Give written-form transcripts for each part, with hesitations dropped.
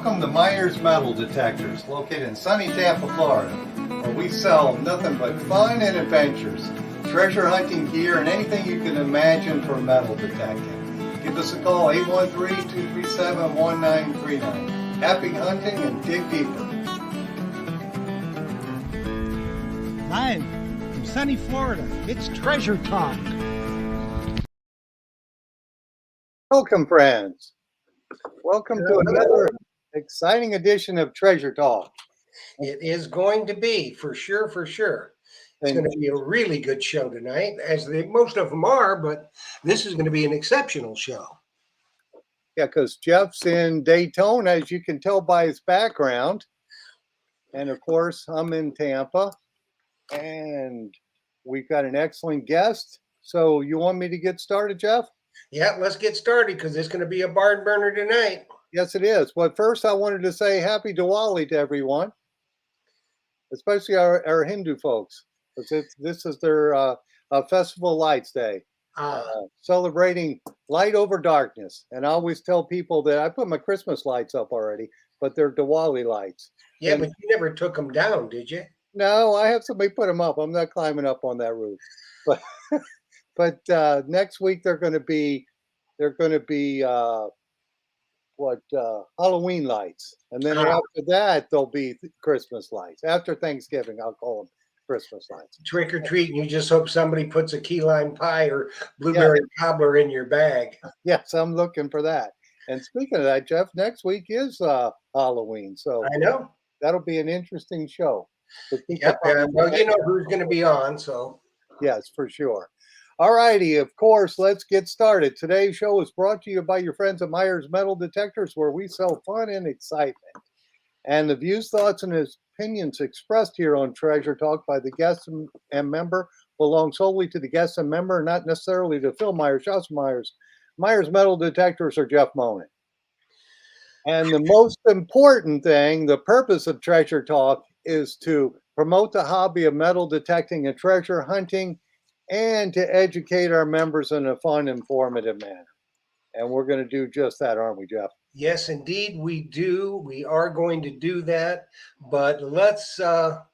Welcome to Myers Metal Detectors, located in sunny Tampa, Florida, where we sell nothing but fun and adventures, treasure hunting gear, and anything you can imagine for metal detecting. Give us a call, 813-237-1939. Happy hunting and dig deeper. Live from sunny Florida, it's Treasure Talk. Welcome, friends. Welcome to another exciting edition of Treasure Talk. It is going to be, for sure, for sure. It's going to be a really good show tonight, as most of them are, but this is going to be an exceptional show. Yeah, because Jeff's in Daytona, as you can tell by his background. And of course, I'm in Tampa. And we've got an excellent guest. So you want me to get started, Jeff? Yeah, let's get started because it's going to be a barn burner tonight. Yes, it is. But first, I wanted to say happy Diwali to everyone, especially our Hindu folks. This is their Festival Lights Day, celebrating light over darkness. And I always tell people that I put my Christmas lights up already, but they're Diwali lights. Yeah, and, but you never took them down, did you? No, I have somebody put them up. I'm not climbing up on that roof. But but next week they're going to be Halloween lights, and then after that there'll be Christmas lights. After Thanksgiving, I'll call them Christmas lights. Trick or treat, and you just hope somebody puts a key lime pie or blueberry cobbler in your bag. Yes, I'm looking for that. And speaking of that, Jeff, next week is Halloween, so I know that'll be an interesting show. Yep, well, you know who's going to be on, so. Yes, for sure. All righty, of course, let's get started. Today's show is brought to you by your friends at Myers Metal Detectors, where we sell fun and excitement. And the views, thoughts, and opinions expressed here on Treasure Talk by the guest and member belong solely to the guest and member, not necessarily to Phil Myers, Josh Myers, Myers Metal Detectors, or Jeff Monin. And the most important thing, the purpose of Treasure Talk, is to promote the hobby of metal detecting and treasure hunting, and to educate our members in a fun, informative manner. And we're going to do just that, aren't we, Jeff? Yes, indeed, we do. We are going to do that. But let's get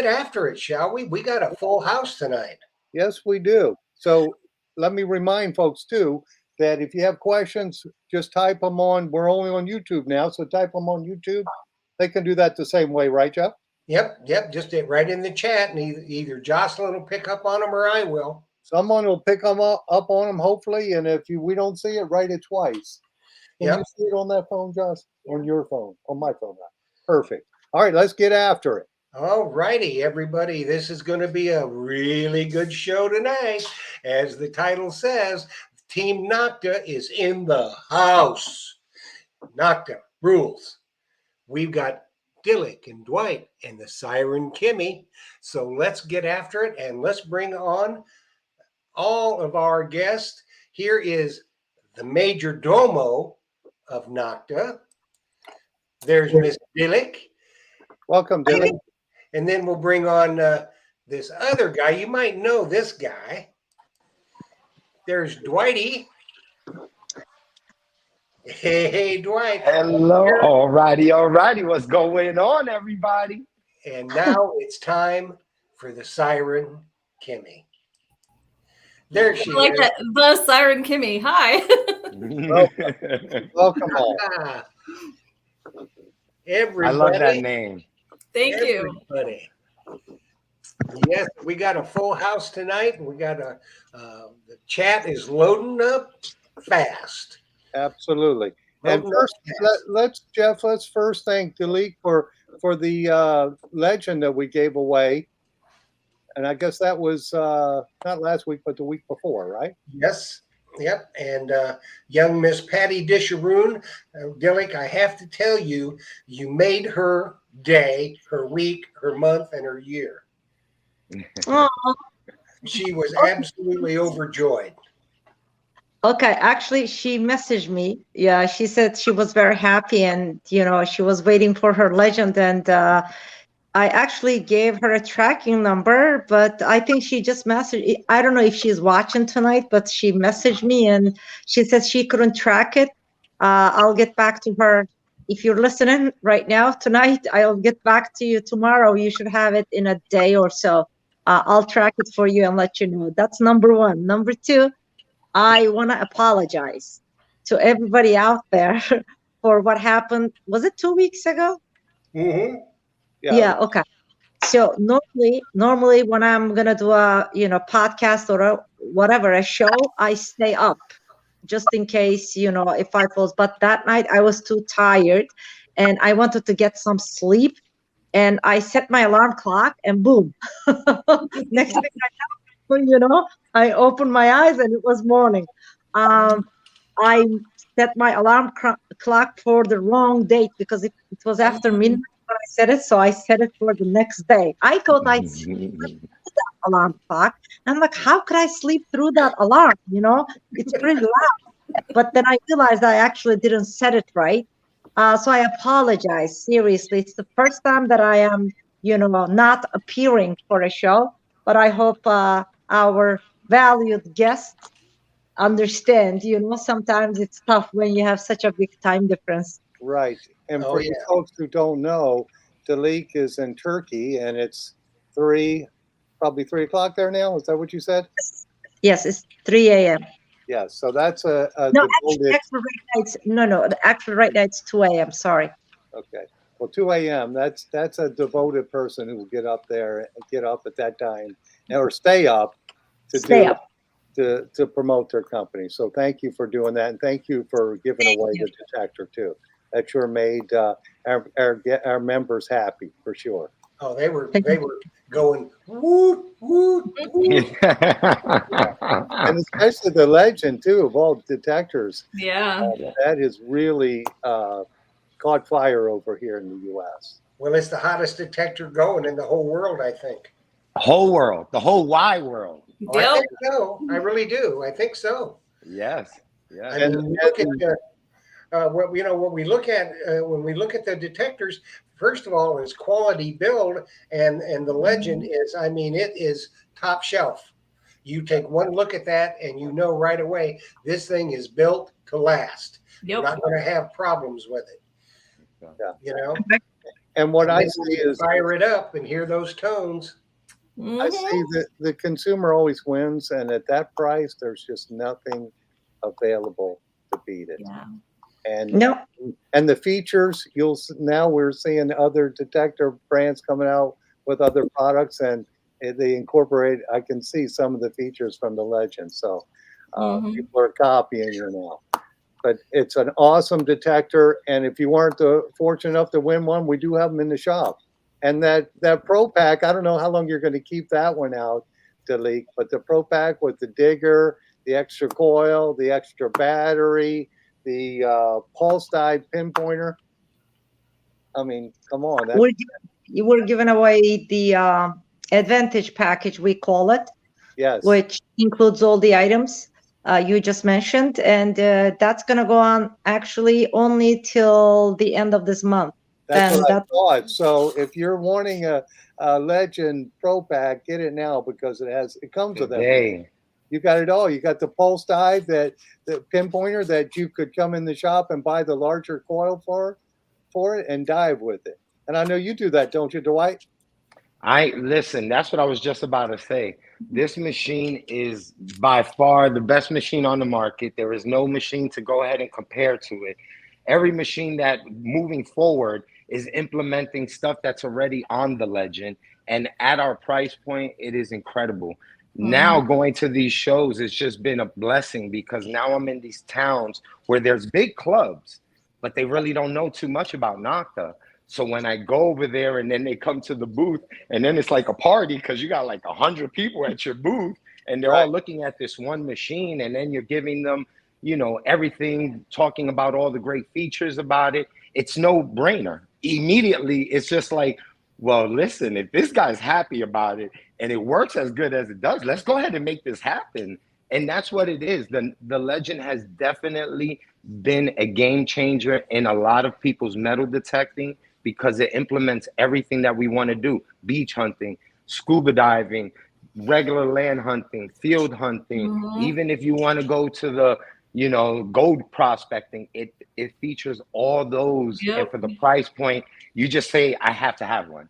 after it, shall we? We got a full house tonight. Yes, we do. So let me remind folks too that if you have questions, just type them on. We're only on YouTube now, so type them on YouTube. They can do that the same way, right, Jeff? Yep. Just right in the chat, and either Jocelyn will pick up on them or I will. Someone will pick them up on them, hopefully. And if we don't see it, write it twice. Can you see it on that phone, Josh? On your phone? On my phone? Perfect. All right, let's get after it. All righty, everybody. This is going to be a really good show tonight. As the title says, Team Nokta is in the house. Nokta rules. We've got Dilek and Dwight and the Siren Kimmie. So let's get after it and let's bring on all of our guests. Here is the major domo of Nokta. There's Miss Dilek. Welcome, Dilek. And then we'll bring on this other guy. You might know this guy. There's Dwighty. Hey, Dwight. Hello. All righty. What's going on, everybody? And now it's time for the Siren Kimmie. There she like is. That, the Siren Kimmie. Hi. Welcome all. Everybody. I love that name. Thank you. Yes, we got a full house tonight. We got the chat is loading up fast. Absolutely. And first, let's first thank Dilek for the legend that we gave away. And I guess that was not last week, but the week before, right? Yes. Yep. And young Miss Patty Disharoon, Dilek, I have to tell you, you made her day, her week, her month, and her year. She was absolutely overjoyed. Okay, actually, she messaged me. Yeah, she said she was very happy, and she was waiting for her legend. And I actually gave her a tracking number, but I think she just messaged. I don't know if she's watching tonight, but she messaged me and she said she couldn't track it. I'll get back to her. If you're listening right now tonight, I'll get back to you tomorrow. You should have it in a day or so. I'll track it for you and let you know. That's number one. Number two, I want to apologize to everybody out there for what happened. Was it 2 weeks ago? Mm-hmm. Yeah. Okay. So normally when I'm gonna do a podcast or a show, I stay up just in case if I fall. But that night I was too tired, and I wanted to get some sleep, and I set my alarm clock, and boom, next thing I opened my eyes and it was morning. I set my alarm clock for the wrong date because it was after midnight when I set it, so I set it for the next day. I thought I'd sleep through that alarm clock. I'm like, how could I sleep through that alarm? It's pretty loud. But then I realized I actually didn't set it right. So I apologize. Seriously, it's the first time that I am, not appearing for a show. But I hope our valued guests understand. Sometimes it's tough when you have such a big time difference. Right. And Oh, for you yeah. folks who don't know, Dilek is in Turkey, and it's probably 3 o'clock there now. Is that what you said? Yes, it's 3 a.m. Yeah. So that's a No, devoted. actually right now it's no. Actually, right now it's 2 a.m. Sorry. Okay. Well, 2 a.m. That's a devoted person who will get up at that time, or stay up to Stay do up. to promote their company. So thank you for doing that, and thank you for giving away the detector too. That sure made our members happy for sure. Oh, they were going woot woot woot. And especially the legend too of all detectors. Yeah. That has really caught fire over here in the U.S. Well, it's the hottest detector going in the whole world, I think. Whole world, the whole wide world. Oh, I Yep. think so. I really do. I think so. Yes. I Yes. mean, look at what we look at when we look at the detectors. First of all, is quality build, and the legend is. I mean, it is top shelf. You take one look at that, and you know right away this thing is built to last. You're Yep. not going to have problems with it. Yeah. And what I then see you is fire it up and hear those tones. I see that the consumer always wins, and at that price, there's just nothing available to beat it. Yeah. And No. and the features now we're seeing other detector brands coming out with other products, and they incorporate. I can see some of the features from the Legend, so people are copying you now. But it's an awesome detector, and if you weren't fortunate enough to win one, we do have them in the shop. And that Pro Pack, I don't know how long you're going to keep that one out, Dilek, but the Pro Pack with the digger, the extra coil, the extra battery, the pulse dyed pinpointer. I mean, come on. We're giving away the Advantage package, we call it, Yes. which includes all the items you just mentioned. And that's going to go on actually only till the end of this month. That's And what I thought. So if you're wanting a Legend Pro Pack, get it now because it comes with everything. Today. You got it all. You got the pulse dive, the pinpointer that you could come in the shop and buy the larger coil for it and dive with it. And I know you do that, don't you, Dwight? Listen, that's what I was just about to say. This machine is by far the best machine on the market. There is no machine to go ahead and compare to it. Every machine that moving forward is implementing stuff that's already on the Legend. And at our price point, it is incredible. Now going to these shows, it's just been a blessing because now I'm in these towns where there's big clubs, but they really don't know too much about Nokta. So when I go over there and then they come to the booth and then it's like a party because you got like 100 people at your booth and they're all looking at this one machine and then you're giving them, everything, talking about all the great features about it. It's no brainer. Immediately, it's just like, well, listen, if this guy's happy about it and it works as good as it does, let's go ahead and make this happen. And that's what it is. The Legend has definitely been a game changer in a lot of people's metal detecting because it implements everything that we want to do. Beach hunting, scuba diving, regular land hunting, field hunting. Even if you want to go to gold prospecting, it features all those. Yep. And for the price point, you just say, I have to have one.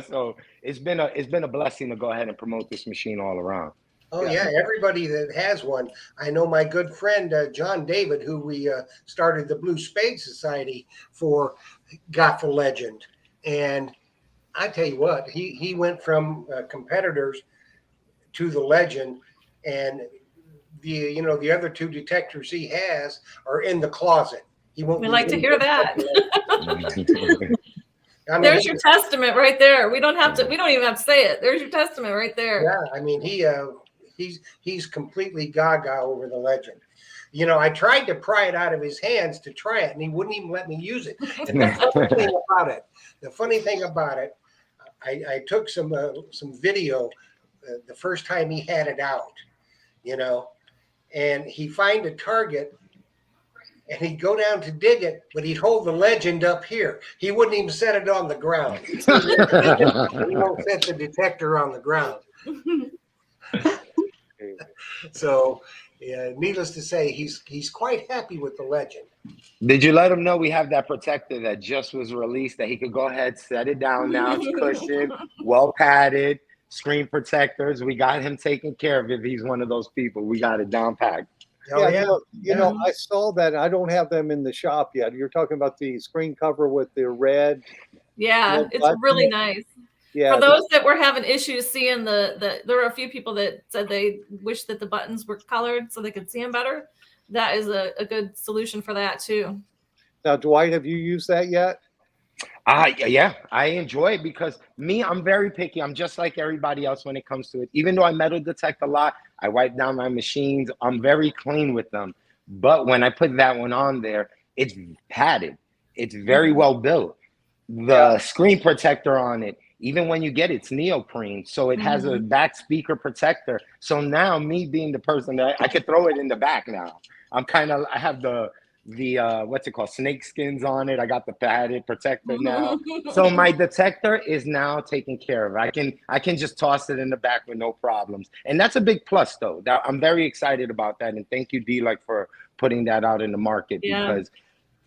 So it's been a blessing to go ahead and promote this machine all around. Oh yeah, everybody that has one. I know my good friend John David, who we started the Blue Spade Society for, got the Legend, and I tell you what, he went from competitors to the Legend, and the other two detectors he has are in the closet. He won't. We like to hear that. I mean, There's your testament right there. We don't even have to say it. There's your testament right there. Yeah, I mean he's completely gaga over the Legend. I tried to pry it out of his hands to try it, and he wouldn't even let me use it. And the funny thing about it, I took some video the first time he had it out, and he'd find a target and he'd go down to dig it, but he'd hold the Legend up here. He wouldn't even set it on the ground. He won't set the detector on the ground. So, needless to say, he's quite happy with the Legend. Did you let him know we have that protector that just was released, that he could go ahead, set it down now, it's cushioned, well padded, screen protectors. We got him taken care of if he's one of those people. We got it down packed. Oh, yeah. I saw that. I don't have them in the shop yet. You're talking about the screen cover with the red. Yeah, it's really nice. Yeah. For those that were having issues seeing there were a few people that said they wish that the buttons were colored so they could see them better. That is a good solution for that too. Now, Dwight, have you used that yet? Yeah, I enjoy it because I'm very picky. I'm just like everybody else when it comes to it. Even though I metal detect a lot, I wipe down my machines. I'm very clean with them. But when I put that one on there, it's padded. It's very well built. The screen protector on it, even when you get it, it's neoprene. So it has a back speaker protector. So now me being the person that I could throw it in the back now. I have the what's it called, snake skins on it. I got the padded protector now. So my detector is now taken care of. I can just toss it in the back with no problems. And that's a big plus though. I'm very excited about that. And thank you, Dilek, for putting that out in the market, because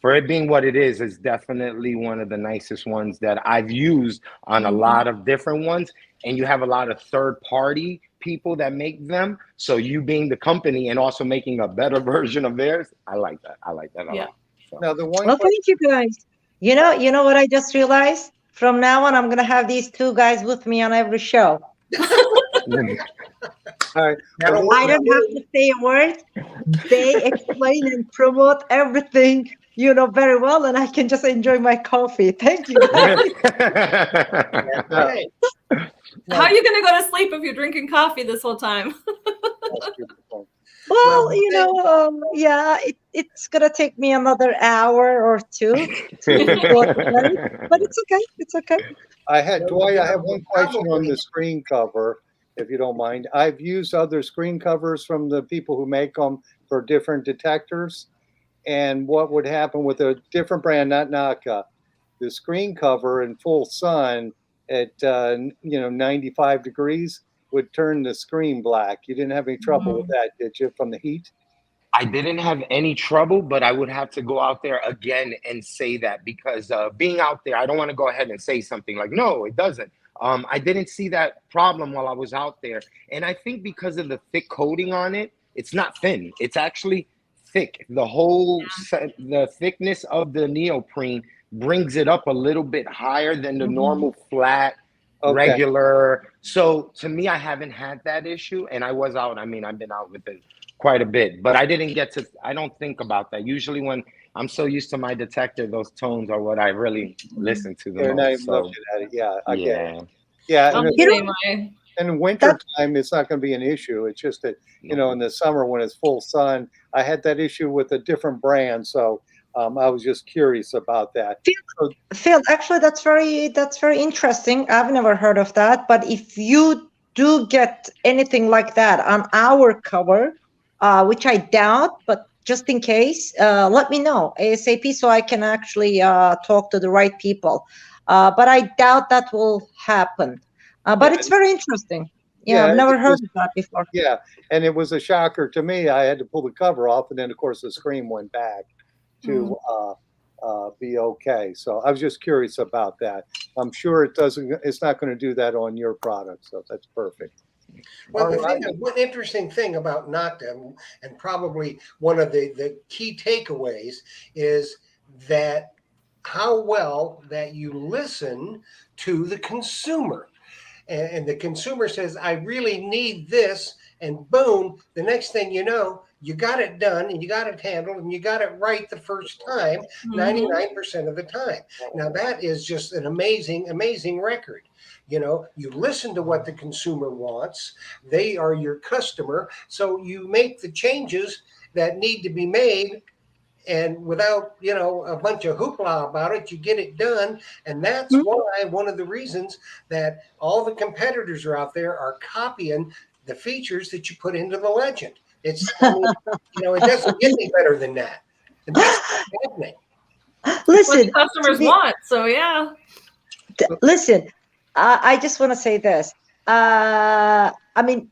for it being what it is definitely one of the nicest ones that I've used on a lot of different ones. And you have a lot of third-party people that make them. So you being the company and also making a better version of theirs, I like that. I like that a lot. So. Now the one. Well, thank you guys. You know what I just realized? From now on, I'm gonna have these two guys with me on every show. All right. I don't have to say a word. They explain and promote everything, very well, and I can just enjoy my coffee. Thank you, guys. How are you going to go to sleep if you're drinking coffee this whole time? Well, it's going to take me another hour or two to go to bed, but it's okay. It's okay. Dwight, I have one question on the screen cover, if you don't mind. I've used other screen covers from the people who make them for different detectors. And what would happen with a different brand, not Nokta, the screen cover in full sun at 95 degrees would turn the screen black. You didn't have any trouble with that, did you, from the heat? I didn't have any trouble, but I would have to go out there again and say that, because being out there, I don't want to go ahead and say something like, no, it doesn't. I didn't see that problem while I was out there. And I think because of the thick coating on it, it's not thin. It's actually thick. The whole the thickness of the neoprene brings it up a little bit higher than the normal flat regular. So to me, I haven't had that issue, and I was out. I mean, I've been out with it quite a bit, but I don't think about that. Usually when I'm so used to my detector, those tones are what I really listen to the most. So, at it. Yeah, I get it. Yeah, and in winter time, it's not going to be an issue. It's just that, in the summer when it's full sun, I had that issue with a different brand. So I was just curious about that. Phil, actually, that's very interesting. I've never heard of that. But if you do get anything like that on our cover, which I doubt, but just in case, let me know ASAP so I can actually talk to the right people. But I doubt that will happen. But it's very interesting. Yeah, I've never it heard just, of that before. yeah, and it was a shocker to me. I had to pull the cover off, and then of course the screen went back to be okay. So I was just curious about that. I'm sure it doesn't. It's not going to do that on your product, so that's perfect. Well, All the right. thing, one interesting thing about Nokta, and probably one of the key takeaways, is that how well that you listen to the consumer. And the consumer says, I really need this. And boom, the next thing you know, you got it done and you got it handled and you got it right the first time, 99% of the time. Now, that is just an amazing, amazing record. You know, you listen to what the consumer wants, they are your customer. So you make the changes that need to be made, and without a bunch of hoopla about it, you get it done. And that's why one of the reasons that all the competitors are out there are copying the features that you put into the Legend. It's it doesn't get any better than that, and that's what's happening. Listen, what the customers want. So yeah. Listen, I just want to say this. I mean,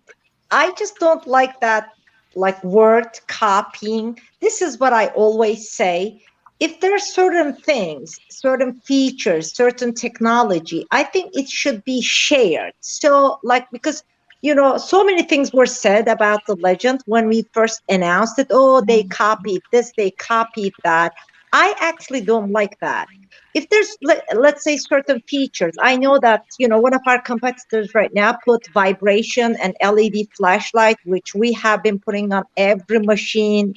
I just don't like that, like word copying. This is what I always say. If there are certain things, certain features, certain technology, I think it should be shared. So, like, because so many things were said about the Legend when we first announced it. Oh, they copied this, they copied that. I actually don't like that. If there's, let's say, certain features, I know that one of our competitors right now put vibration and LED flashlight, which we have been putting on every machine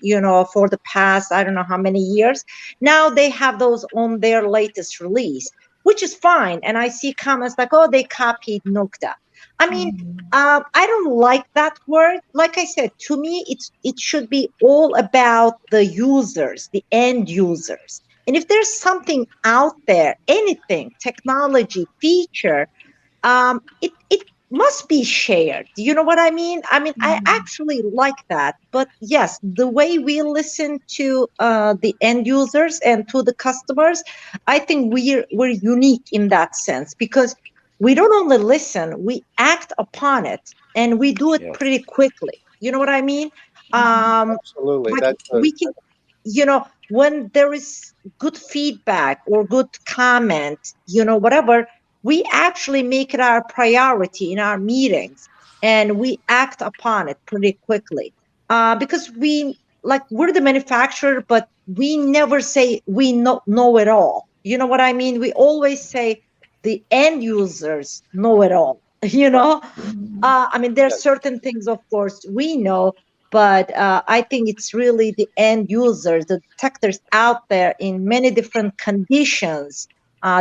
for the past I don't know how many years. Now they have those on their latest release, which is fine. And I see comments like, oh, they copied Nokta. I mean, I don't like that word. Like I said, to me, it should be all about the users, the end users. And if there's something out there, anything, technology, feature, it must be shared. You know what I mean? I mean, I actually like that. But yes, the way we listen to the end users and to the customers, I think we're unique in that sense, because we don't only listen, we act upon it, and we do it pretty quickly. You know what I mean? Absolutely. Like That's we can, when there is good feedback or good comment, whatever, we actually make it our priority in our meetings, and we act upon it pretty quickly. Because we're the manufacturer, but we never say we know it all. You know what I mean? We always say the end users know it all. I mean, there's certain things, of course, we know, but I think it's really the end users, the detectors out there in many different conditions.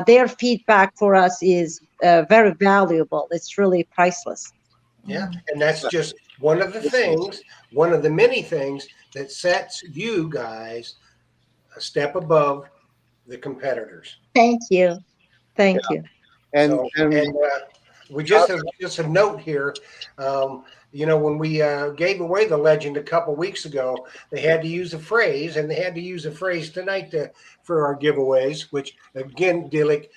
Their feedback for us is very valuable. It's really priceless. Yeah, and that's just one of the things, one of the many things that sets you guys a step above the competitors. Thank you. Thank you. and So, and and we just a note here. When we gave away the Legend a couple weeks ago, they had to use a phrase, and they had to use a phrase tonight for our giveaways. Which again, Dilek,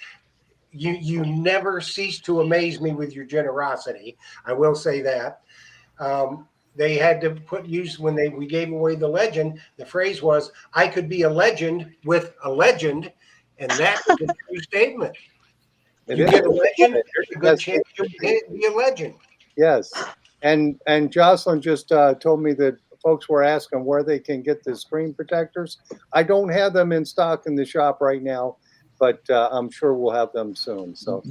you never cease to amaze me with your generosity. I will say that. They had to use when we gave away the Legend. The phrase was, "I could be a legend with a legend," and that is a true statement. You get a legend, there's a good chance you'll be a legend. Yes, and Jocelyn just told me that folks were asking where they can get the screen protectors. I don't have them in stock in the shop right now, but I'm sure we'll have them soon. So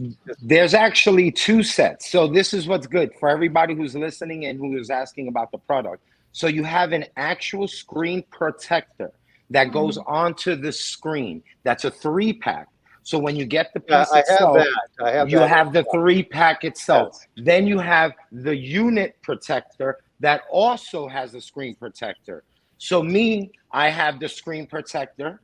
there's actually 2 sets. So this is what's good for everybody who's listening and who is asking about the product. So you have an actual screen protector that goes onto the screen. That's a 3-pack. So when you get the piece itself, you have the 3-pack itself. Yes. Then you have the unit protector that also has a screen protector. So I have the screen protector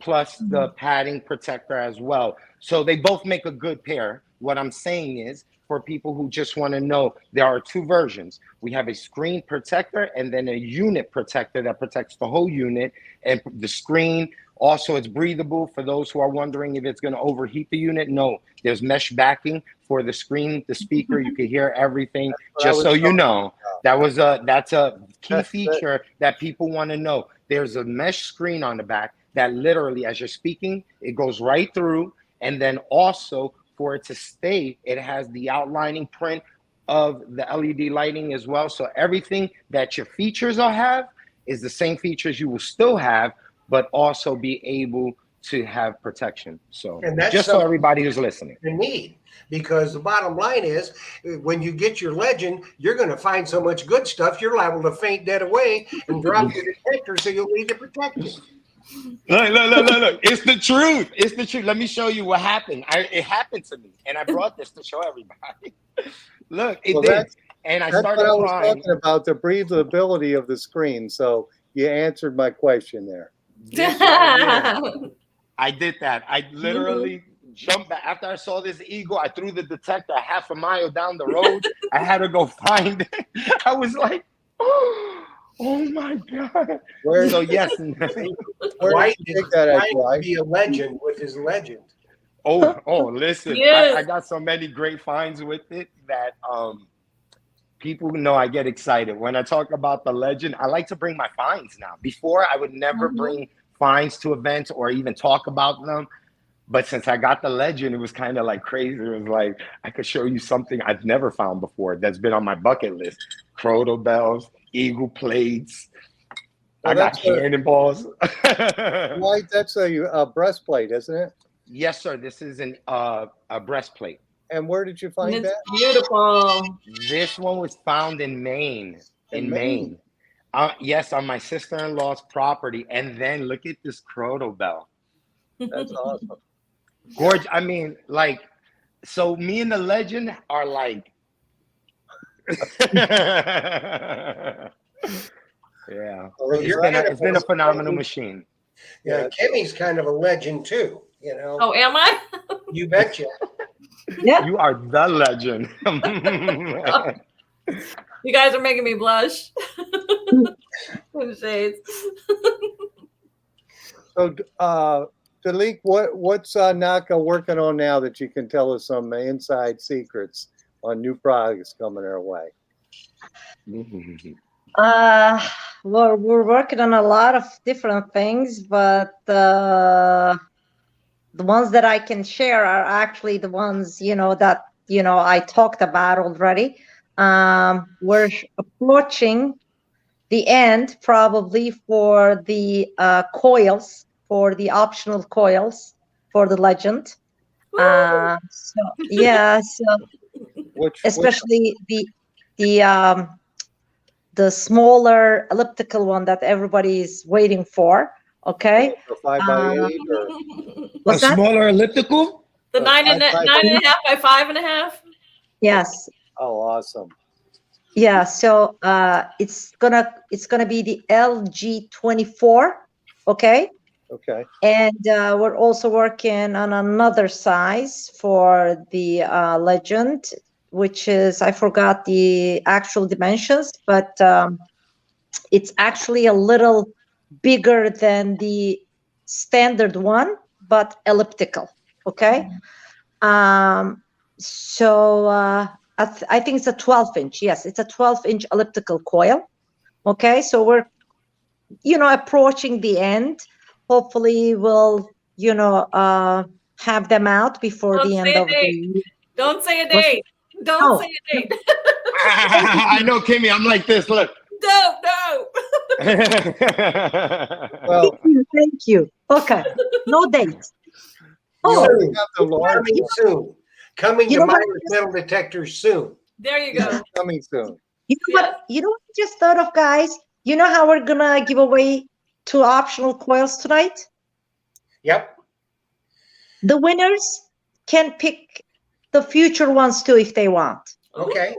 plus the padding protector as well. So they both make a good pair. What I'm saying is, for people who just want to know, there are 2 versions. We have a screen protector and then a unit protector that protects the whole unit, and the screen Also, it's breathable for those who are wondering if it's going to overheat the unit. No, there's mesh backing for the screen, the speaker. You can hear everything. Just so you know, that's a key feature that people want to know. There's a mesh screen on the back that literally, as you're speaking, it goes right through. And then also for it to stay, it has the outlining print of the LED lighting as well. So everything that your features will have is the same features you will still have, but also be able to have protection. So And that's just so everybody who's listening. You need, because the bottom line is, when you get your Legend, you're going to find so much good stuff, you're liable to faint dead away and drop your detector, so you'll need to protect it. Look. It's the truth. It's the truth. Let me show you what happened. It happened to me, and I brought this to show everybody. Look, it did. And I started what I was crying. talking about, the breathability of the screen. So you answered my question there. I did that. I literally jumped back. After I saw this eagle, I threw the detector half a mile down the road. I had to go find it. I was like, oh my God. So yes. Dwight is trying to be a legend with his Legend. Oh, listen, Yes. I got so many great finds with it that people know I get excited. When I talk about the Legend, I like to bring my finds now. Before, I would never bring finds to events or even talk about them. But since I got the Legend, it was kind of like crazy. It was like, I could show you something I've never found before that's been on my bucket list. Crotal bells, eagle plates. Well, I got cannonballs. White, that's a breastplate, isn't it? Yes, sir. This is a breastplate. And where did you find It's that? beautiful. This one was found in Maine. In Maine. Yes, on my sister-in-law's property. And then look at this crotal bell. That's awesome. Gorgeous. I mean, like, so me and the Legend are like, yeah. Well, It's been a phenomenal machine. Yeah, Kimmie's kind of a legend too, you know. Oh, am I? You betcha. Yeah. You are the Legend. You guys are making me blush. Shades. So, Dilek, what's Nokta working on now that you can tell us some inside secrets on new products coming our way? We're working on a lot of different things, but the ones that I can share are actually the ones, that, I talked about already. We're approaching the end probably for the coils, for the optional coils for the Legend. Especially the smaller elliptical one that everybody is waiting for. Okay. The 5x8 or what's a that? smaller elliptical? The 9.5 by 5.5. Yes. Oh, awesome. Yeah. So it's gonna be the LG24. Okay. Okay. And we're also working on another size for the Legend, which is, I forgot the actual dimensions, but it's actually a little bigger than the standard one, but elliptical. Okay. So I think it's a 12-inch. Yes, it's a 12-inch elliptical coil. Okay. So we're, approaching the end. Hopefully we'll, have them out before the end of the year. Don't say a date. Don't say a date. I know, Kimmie. I'm like this. Look. No. Well, thank you. Okay. No date. Coming soon. Coming to Myers metal detectors soon. There you go. Coming soon. You know what I just thought of, guys? You know how we're gonna give away 2 optional coils tonight? Yep. The winners can pick the future ones too if they want. Okay.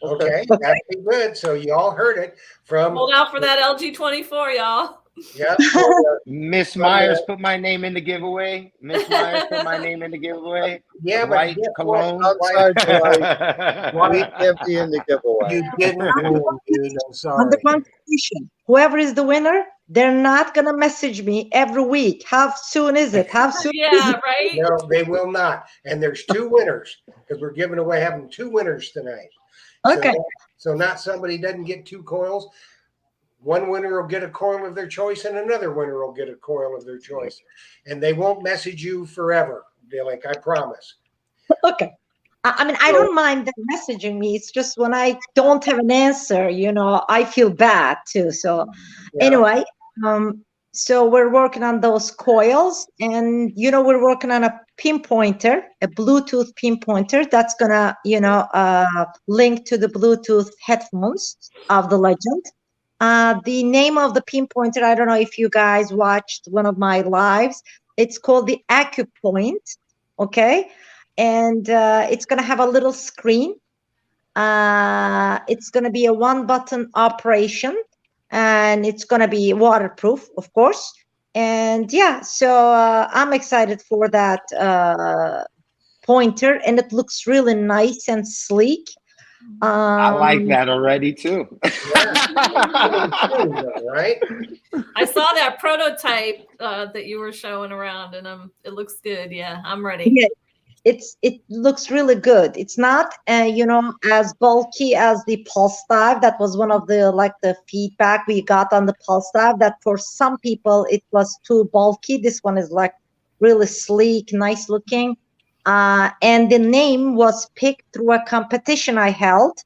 Okay, that'd be good. So you all heard it from. Hold out for that LG24, y'all. Yeah. Miss Myers put my name in the giveaway. Miss Myers put my name in the giveaway. Yeah, White cologne. Outside we can't be in the giveaway. You didn't win, dude. I'm sorry. On the competition, whoever is the winner they're not going to message me every week. How soon is it? How soon is Yeah, it? right. No, they will not. And there's two winners because we're having two winners tonight. Okay. So not somebody doesn't get two coils. One winner will get a coil of their choice, and another winner will get a coil of their choice. And they won't message you forever, Dilek, I promise. Okay. I mean, I don't mind them messaging me. It's just when I don't have an answer, I feel bad too. So anyway, so we're working on those coils, and we're working on a pinpointer, a Bluetooth pinpointer that's gonna, link to the Bluetooth headphones of the Legend. The name of the pinpointer, I don't know if you guys watched one of my lives. It's called the AcuPoint. Okay. And it's going to have a little screen. It's going to be a one-button operation, and it's going to be waterproof, of course. And yeah, so I'm excited for that pointer, and it looks really nice and sleek. I like that already too. Right? I saw that prototype that you were showing around, and it looks good. Yeah, I'm ready. Yeah. It looks really good. It's not as bulky as the pulse dive. That was one of the feedback we got on the pulse dive, that for some people it was too bulky. This one is like really sleek, nice looking. And the name was picked through a competition I held,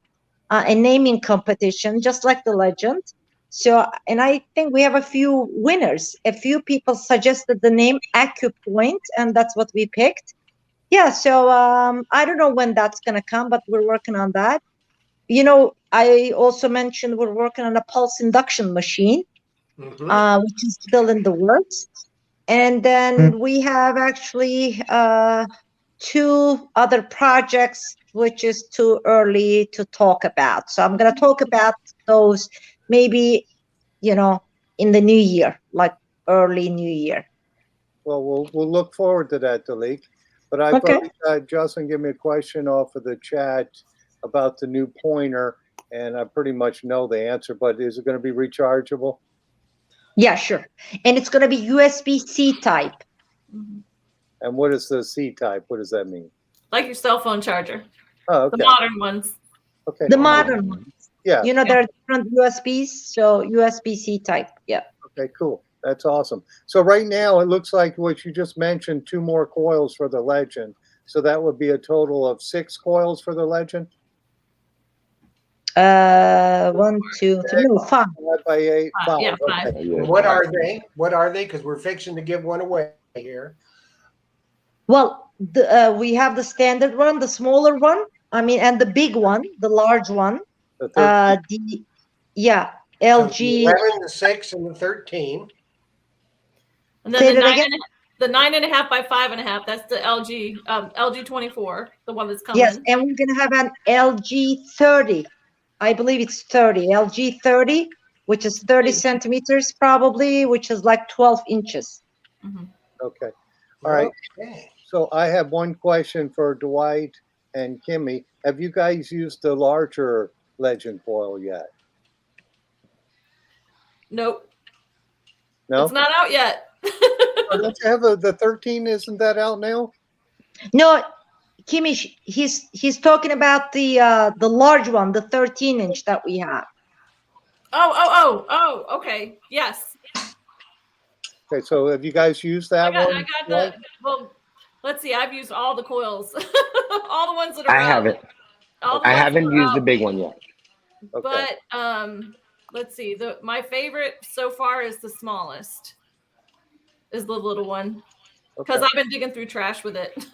a naming competition, just like the Legend. So, and I think we have a few winners. A few people suggested the name AcuPoint, and that's what we picked. Yeah, so I don't know when that's going to come, but we're working on that. I also mentioned we're working on a pulse induction machine, which is still in the works. And then we have actually 2 other projects, which is too early to talk about. So I'm going to talk about those maybe, in the new year, like early new year. Well, we'll look forward to that, Dilek. But I've already had Justin give me a question off of the chat about the new pointer, and I pretty much know the answer, but is it going to be rechargeable? Yeah, sure. And it's going to be USB-C type. And what is the C type? What does that mean? Like your cell phone charger. Oh, okay. The modern ones. Okay. The modern ones. Yeah. There are different USBs, so USB-C type. Yeah. Okay, cool. That's awesome. So right now, it looks like what you just mentioned, 2 more coils for the Legend. So that would be a total of 6 coils for the Legend? 1, 2, 3, no, 5. 5 by 8. 5. Yeah, 5. Okay. What are they? What are they? Because we're fixing to give one away here. Well, we have the standard one, the smaller one, and the big one, the large one. The LG. So the 11, the 6, and the 13. And then the 9.5 by 5.5. That's the LG 24, the one that's coming. Yes, and we're gonna have an LG 30. I believe it's 30. LG 30, which is 30 centimeters probably, which is like 12 inches. Okay. All right. Okay. So I have one question for Dwight and Kimmie. Have you guys used the larger Legend coil yet? Nope. No? It's not out yet. Don't you have the 13? Isn't that out now? No, Kimmie, he's talking about the large one, the 13-inch that we have. Oh, okay. Yes. Okay, so have you guys used that one? I got well, let's see. I've used all the coils. All the ones that are I out. haven't. All the I ones haven't that are used out. the big one yet. Okay. But let's see. My favorite so far is the smallest. Is the little one. Because I've been digging through trash with it.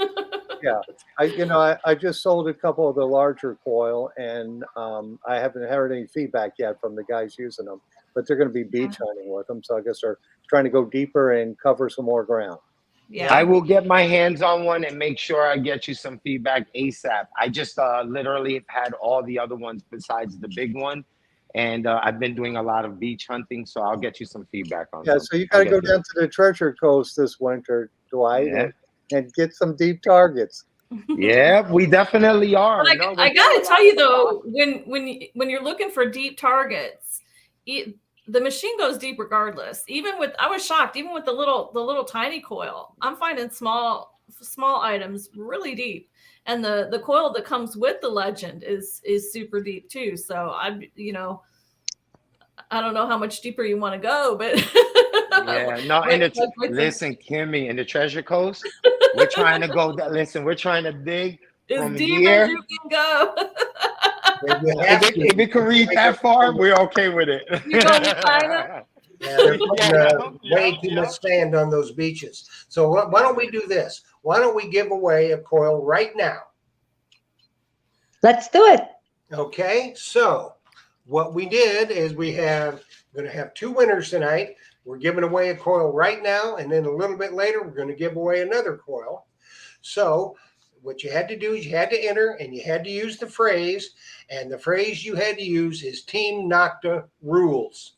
Yeah, I just sold a couple of the larger coil, and I haven't heard any feedback yet from the guys using them. But they're going to be beach hunting with them, so I guess they're trying to go deeper and cover some more ground. Yeah, I will get my hands on one and make sure I get you some feedback ASAP. I just literally have had all the other ones besides the big one, and I've been doing a lot of beach hunting, so I'll get you some feedback on. Yeah, so you got to go down to the Treasure Coast this winter, Dwight, and get some deep targets. Yeah, we definitely are. I got to tell you though, when you're looking for deep targets, the machine goes deep regardless. Even with, I was shocked, even with the little tiny coil, I'm finding small items really deep. And the coil that comes with the Legend is super deep too. So I don't know how much deeper you want to go, but Yeah, no, and it's listen, Kimmie, in the Treasure Coast, we're trying to go. Listen, we're trying to dig as from deep here. as you can go. If it can reach that far, we're okay with it. You going to China? Yeah, they're putting way too much sand on those beaches. So why don't we do this? Why don't we give away a coil right now? Let's do it. Okay, so what we did is we're going to have 2 winners tonight. We're giving away a coil right now, and then a little bit later, we're going to give away another coil. So what you had to do is you had to enter, and you had to use the phrase, and the phrase you had to use is Team Nokta rules.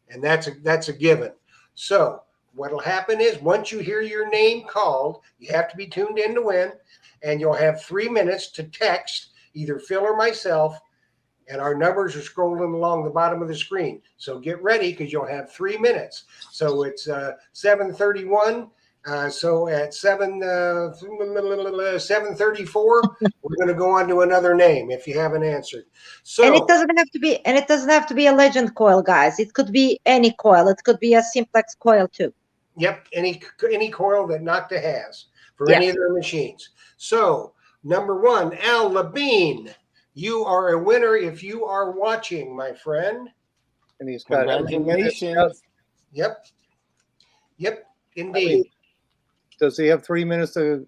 And that's a given. So what'll happen is once you hear your name called, you have to be tuned in to win, and you'll have 3 minutes to text either Phil or myself, and our numbers are scrolling along the bottom of the screen. So get ready because you'll have 3 minutes. So it's 7:31. So at 7:34, we're going to go on to another name if you haven't answered. So And it doesn't have to be a Legend coil, guys. It could be any coil. It could be a simplex coil too. Yep, any coil that Nokta has for any of their machines. So number 1, Al Labine, you are a winner if you are watching, my friend. And he's got Congratulations. Yep, indeed. Does he have 3 minutes to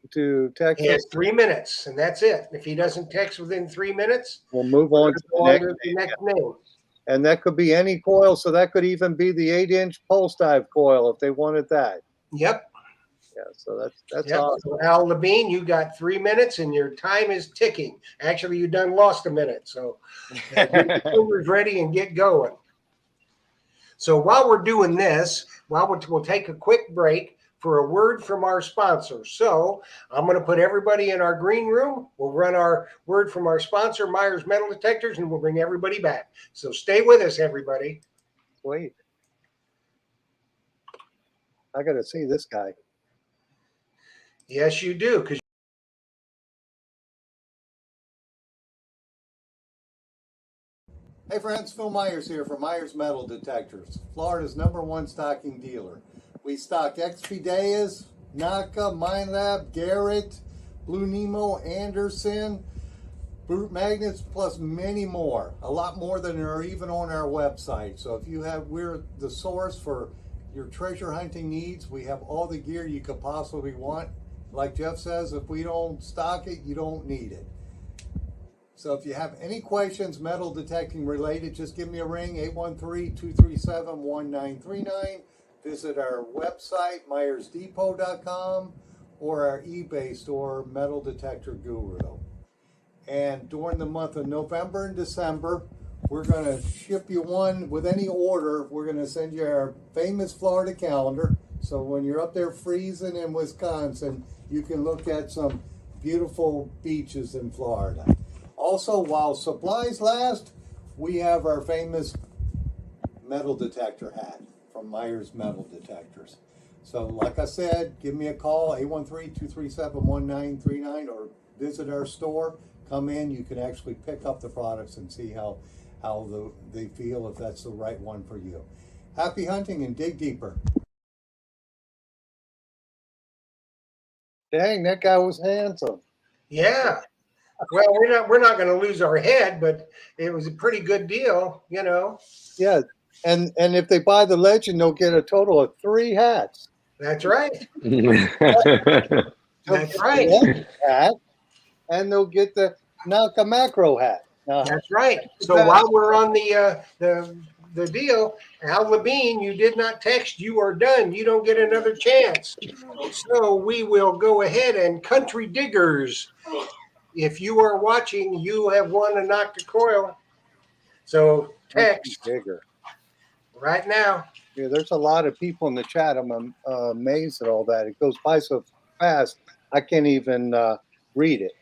text? He has 3 minutes, and that's it. If he doesn't text within 3 minutes, we'll move on to the next name. And that could be any coil, so that could even be the 8-inch pulse dive coil if they wanted that. Yep. Yeah, so that's Yep. awesome. So Al Labine, you got 3 minutes, and your time is ticking. Actually, you done lost a minute, so get your fingers ready and get going. So while we're doing this, we'll take a quick break for a word from our sponsor. So I'm going to put everybody in our green room. We'll run our word from our sponsor, Myers Metal Detectors, and we'll bring everybody back. So stay with us, everybody. Wait. I got to see this guy. Yes, you do. Hey friends, Phil Myers here from Myers Metal Detectors, Florida's #1 stocking dealer. We stock Expedeas, Nokta, Minelab, Garrett, Blue Nemo, Anderson, Brute Magnets, plus many more. A lot more than are even on our website. So if we're the source for your treasure hunting needs. We have all the gear you could possibly want. Like Jeff says, if we don't stock it, you don't need it. So if you have any questions metal detecting related, just give me a ring, 813-237-1939. Visit our website, myersdepot.com, or our eBay store, Metal Detector Guru. And during the month of November and December, we're going to ship you one with any order. We're going to send you our famous Florida calendar. So when you're up there freezing in Wisconsin, you can look at some beautiful beaches in Florida. Also, while supplies last, we have our famous metal detector hat from Myers Metal Detectors. So like I said, give me a call, 813-237-1939, or visit our store. Come in, you can actually pick up the products and see how they feel, if that's the right one for you. Happy hunting and dig deeper. Dang, that guy was handsome. Yeah. Well, we're not going to lose our head, but it was a pretty good deal, you know. Yeah, and if they buy the Legend, they'll get a total of 3 hats. That's right. That's right. Hat, and they'll get the Nokta Macro hat. That's right. So while we're on the deal, Al Labine, you did not text. You are done. You don't get another chance. So we will go ahead and Country Diggers. If you are watching, you have won a Nokta coil. So text Digger right now. Yeah, there's a lot of people in the chat. I'm amazed at all that. It goes by so fast, I can't even read it.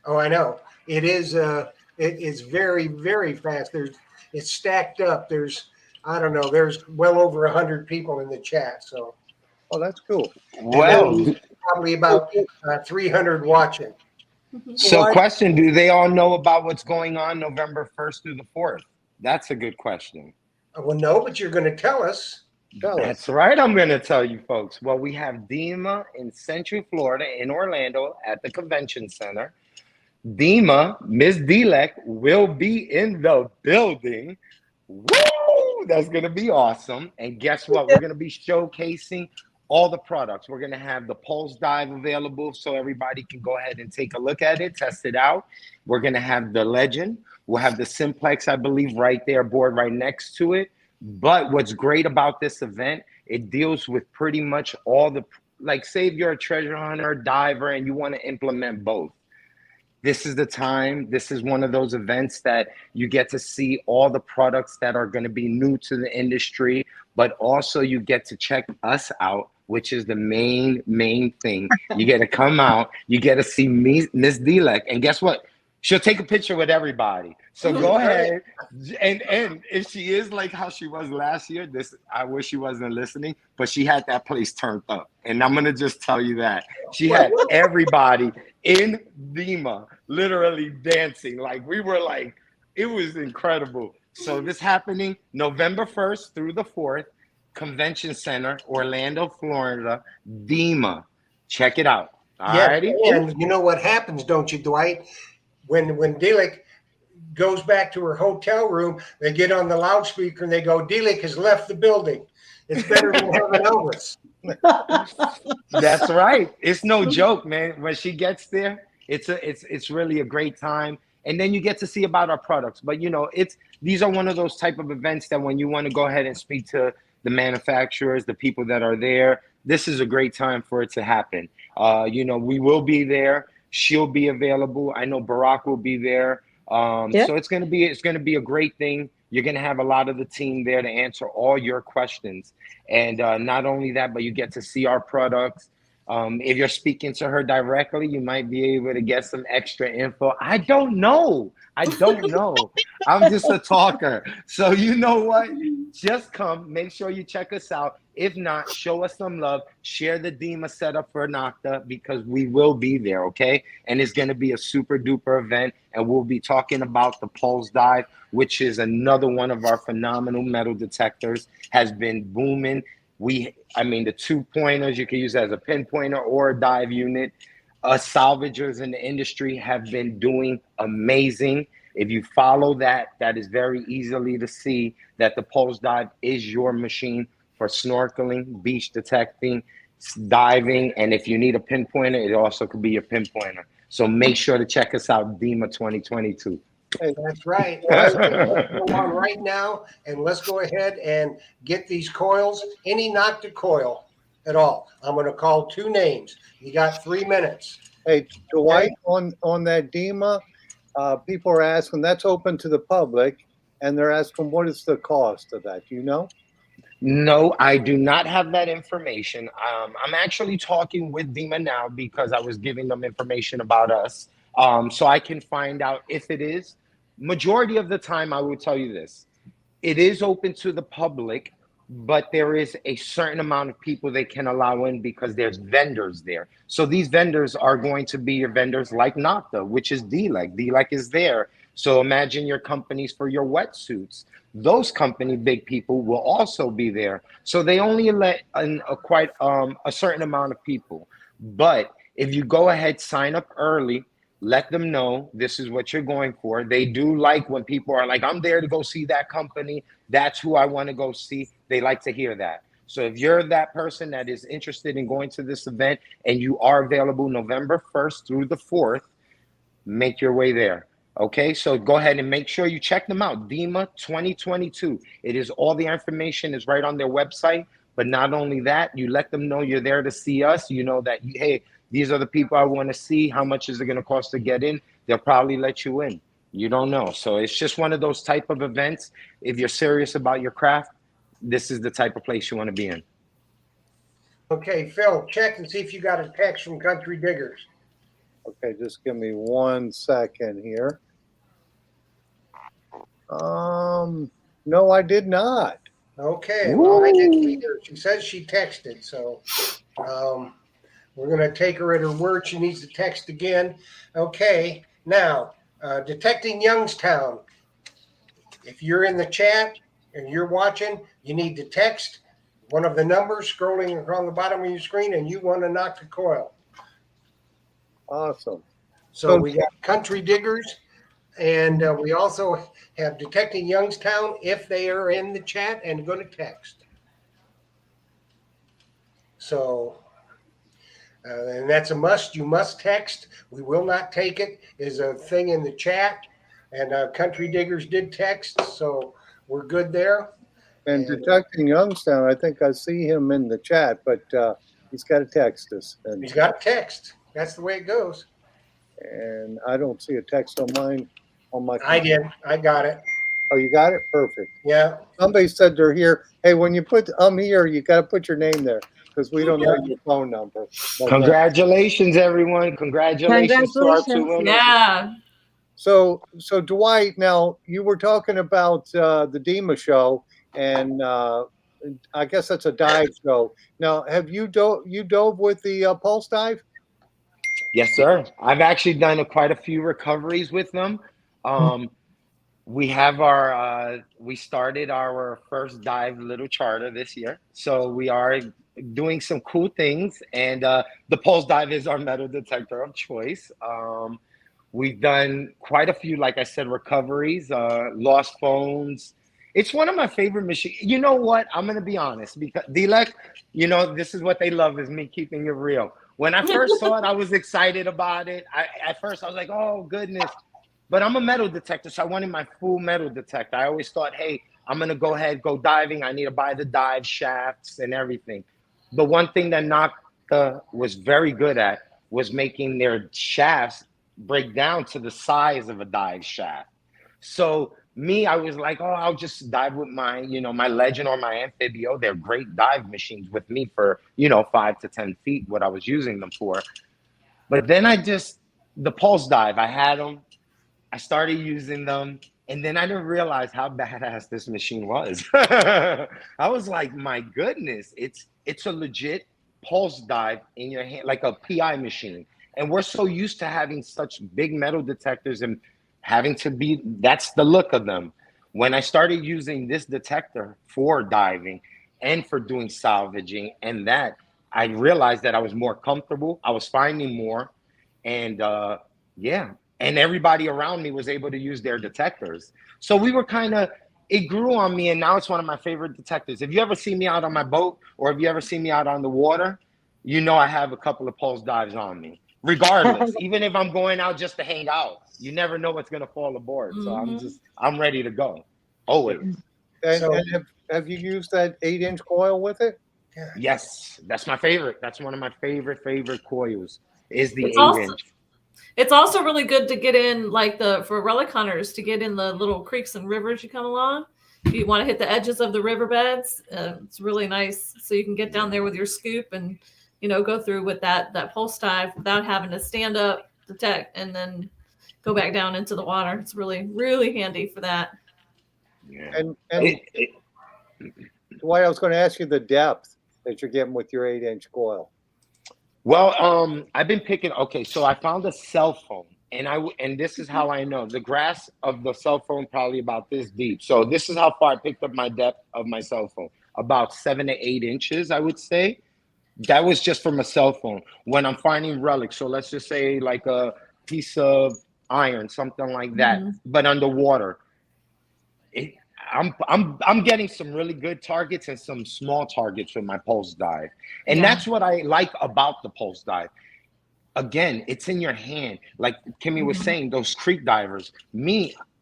Oh, I know. It is. It is very, very fast. It's stacked up. There's I don't know. There's well over 100 people in the chat, so Oh, that's cool. Well, probably about 300 watching. so Dwight, question, do they all know about what's going on November 1st through the 4th? That's a good question. Well, no, but you're going to tell us. tell us. That's right. I'm going to tell you folks. Well, we have DEMA in Century, Florida, in Orlando at the convention center. DEMA, Miss Dilek, will be in the building. Woo! That's going to be awesome. And guess what? We're going to be showcasing all the products. We're going to have the Pulse Dive available so everybody can go ahead and take a look at it, test it out. We're going to have the Legend. We'll have the Simplex, I believe, right there, board right next to it. But what's great about this event, it deals with pretty much all the, like, say if you're a treasure hunter, diver, and you want to implement both. This is the time. This is one of those events that you get to see all the products that are going to be new to the industry, but also you get to check us out, which is the main thing. You get to come out, you get to see me, Miss Dilek, and guess what? She'll take a picture with everybody. So go ahead, and if she is like how she was last year, I wish she wasn't listening, but she had that place turned up. And I'm gonna just tell you that she had everybody in DEMA literally dancing. Like we were like, it was incredible. So this happening November 1st through the 4th, Convention Center, Orlando, Florida, DEMA. Check it out. Alrighty. Yeah, and you know what happens, don't you, Dwight? When Dilek goes back to her hotel room, they get on the loudspeaker and they go, Dilek has left the building. It's better than having Elvis. That's right. It's no joke, man. When she gets there, it's really a great time. And then you get to see about our products. But you know, these are one of those type of events that when you want to go ahead and speak to the manufacturers, the people that are there, this is a great time for it to happen. You know, we will be there. She'll be available. I know Barack will be there. So it's gonna be a great thing. You're gonna have a lot of the team there to answer all your questions. And not only that, but you get to see our products. If you're speaking to her directly, you might be able to get some extra info. I don't know. I'm just a talker. So you know what? Just come. Make sure you check us out. If not, show us some love. Share the DEMA setup for Nokta because we will be there, okay? And it's going to be a super duper event. And we'll be talking about the Pulse Dive, which is another one of our phenomenal metal detectors, has been booming. The 2-pointers, you can use as a pinpointer or a dive unit. Us salvagers in the industry have been doing amazing. If you follow that, that is very easily to see that the Pulse Dive is your machine for snorkeling, beach detecting, diving, and if you need a pinpointer, it also could be your pinpointer. So make sure to check us out, DEMA 2022. Hey, that's right. Let's go on right now, and let's go ahead and get these coils. Any Nokta coil at all. I'm going to call 2 names. You got 3 minutes. Hey, Dwight, on that DEMA, people are asking, that's open to the public, and they're asking, what is the cost of that? Do you know? No, I do not have that information. I'm actually talking with DEMA now because I was giving them information about us. So I can find out if it is. Majority of the time, I will tell you this. It is open to the public, but there is a certain amount of people they can allow in because there's vendors there. So these vendors are going to be your vendors like Nokta, which is Dilek. Dilek is there. So imagine your companies for your wetsuits. Those company big people will also be there. So they only let in a certain amount of people. But if you go ahead, sign up early, let them know this is what you're going for. They do like when people are like, I'm there to go see that company. That's who I want to go see. They like to hear that. So if you're that person that is interested in going to this event and you are available November 1st through the 4th, make your way there. Okay, so go ahead and make sure you check them out. DEMA 2022. It is all the information is right on their website. But not only that, you let them know you're there to see us. You know that, hey, these are the people I want to see. How much is it going to cost to get in? They'll probably let you in. You don't know. So it's just one of those type of events. If you're serious about your craft, this is the type of place you want to be in. Okay, Phil, check and see if you got a text from Country Diggers. Okay, just give me 1 second here. No, I did not. Okay, well, I didn't see her. She says she texted, so we're going to take her at her word. She needs to text again. Okay, now, Detecting Youngstown. If you're in the chat and you're watching, you need to text one of the numbers scrolling across the bottom of your screen, and you want to knock the coil. Awesome. So we got Country Diggers, and we also have Detecting Youngstown if they are in the chat and going to text. So, and that's a must. You must text. We will not take it. Is a thing in the chat, and Country Diggers did text, so we're good there. And Detecting Youngstown, I think I see him in the chat, but he's got to text us. And, He's got text. That's the way it goes. and I don't see a text on mine. On my I did. I got it. Oh, you got it? Perfect. Yeah. Somebody said they're here. Hey, when you put I'm here, you got to put your name there because we don't know your phone number. Congratulations, everyone. Congratulations to our two winners. Yeah. So Dwight, now you were talking about the DEMA show, and I guess that's a dive show. Now, have you dove with the pulse dive? Yes, sir. I've actually done quite a few recoveries with them. We have we started our first dive little charter this year. So we are doing some cool things. And the pulse dive is our metal detector of choice. We've done quite a few, like I said, recoveries, lost phones. It's one of my favorite machines. You know what? I'm going to be honest because Dilek, this is what they love is me keeping it real. When I first saw it, I was excited about it. At first, I was like, oh, goodness. But I'm a metal detector, so I wanted my full metal detector. I always thought, hey, I'm going to go diving. I need to buy the dive shafts and everything. The one thing that Nokta was very good at was making their shafts break down to the size of a dive shaft. So I was like, oh, I'll just dive with my, my Legend or my Amphibio. They're great dive machines with me for, 5 to 10 feet, what I was using them for. But then the pulse dive, I had them. I started using them. And then I didn't realize how badass this machine was. I was like, my goodness, it's a legit pulse dive in your hand, like a PI machine. And we're so used to having such big metal detectors and having to that's the look of them. When I started using this detector for diving and for doing salvaging and that, I realized that I was more comfortable. I was finding more. And and everybody around me was able to use their detectors. So we were it grew on me, and now it's one of my favorite detectors. If you ever see me out on my boat or if you ever see me out on the water, I have a couple of pulse dives on me. Regardless, even if I'm going out just to hang out, you never know what's going to fall aboard. So I'm ready to go. Always. And have you used that 8-inch coil with it? Yes, that's my favorite. That's one of my favorite coils is the 8-inch. It's also really good to get in, for relic hunters, to get in the little creeks and rivers you come along. If you want to hit the edges of the riverbeds, it's really nice. So you can get down there with your scoop and, go through with that pulse dive without having to stand up, detect, and then go back down into the water. It's really, really handy for that. Yeah. And Dwight, I was going to ask you the depth that you're getting with your 8-inch coil. Well, I've been picking. Okay, so I found a cell phone, and this is how I know the grass of the cell phone probably about this deep. So this is how far I picked up my depth of my cell phone, about 7 to 8 inches, I would say. That was just from a cell phone. When I'm finding relics, so let's just say like a piece of iron, something like that, but underwater. I'm getting some really good targets and some small targets with my pulse dive. And that's what I like about the pulse dive. Again, it's in your hand. Like Kimmie was saying, those creek divers.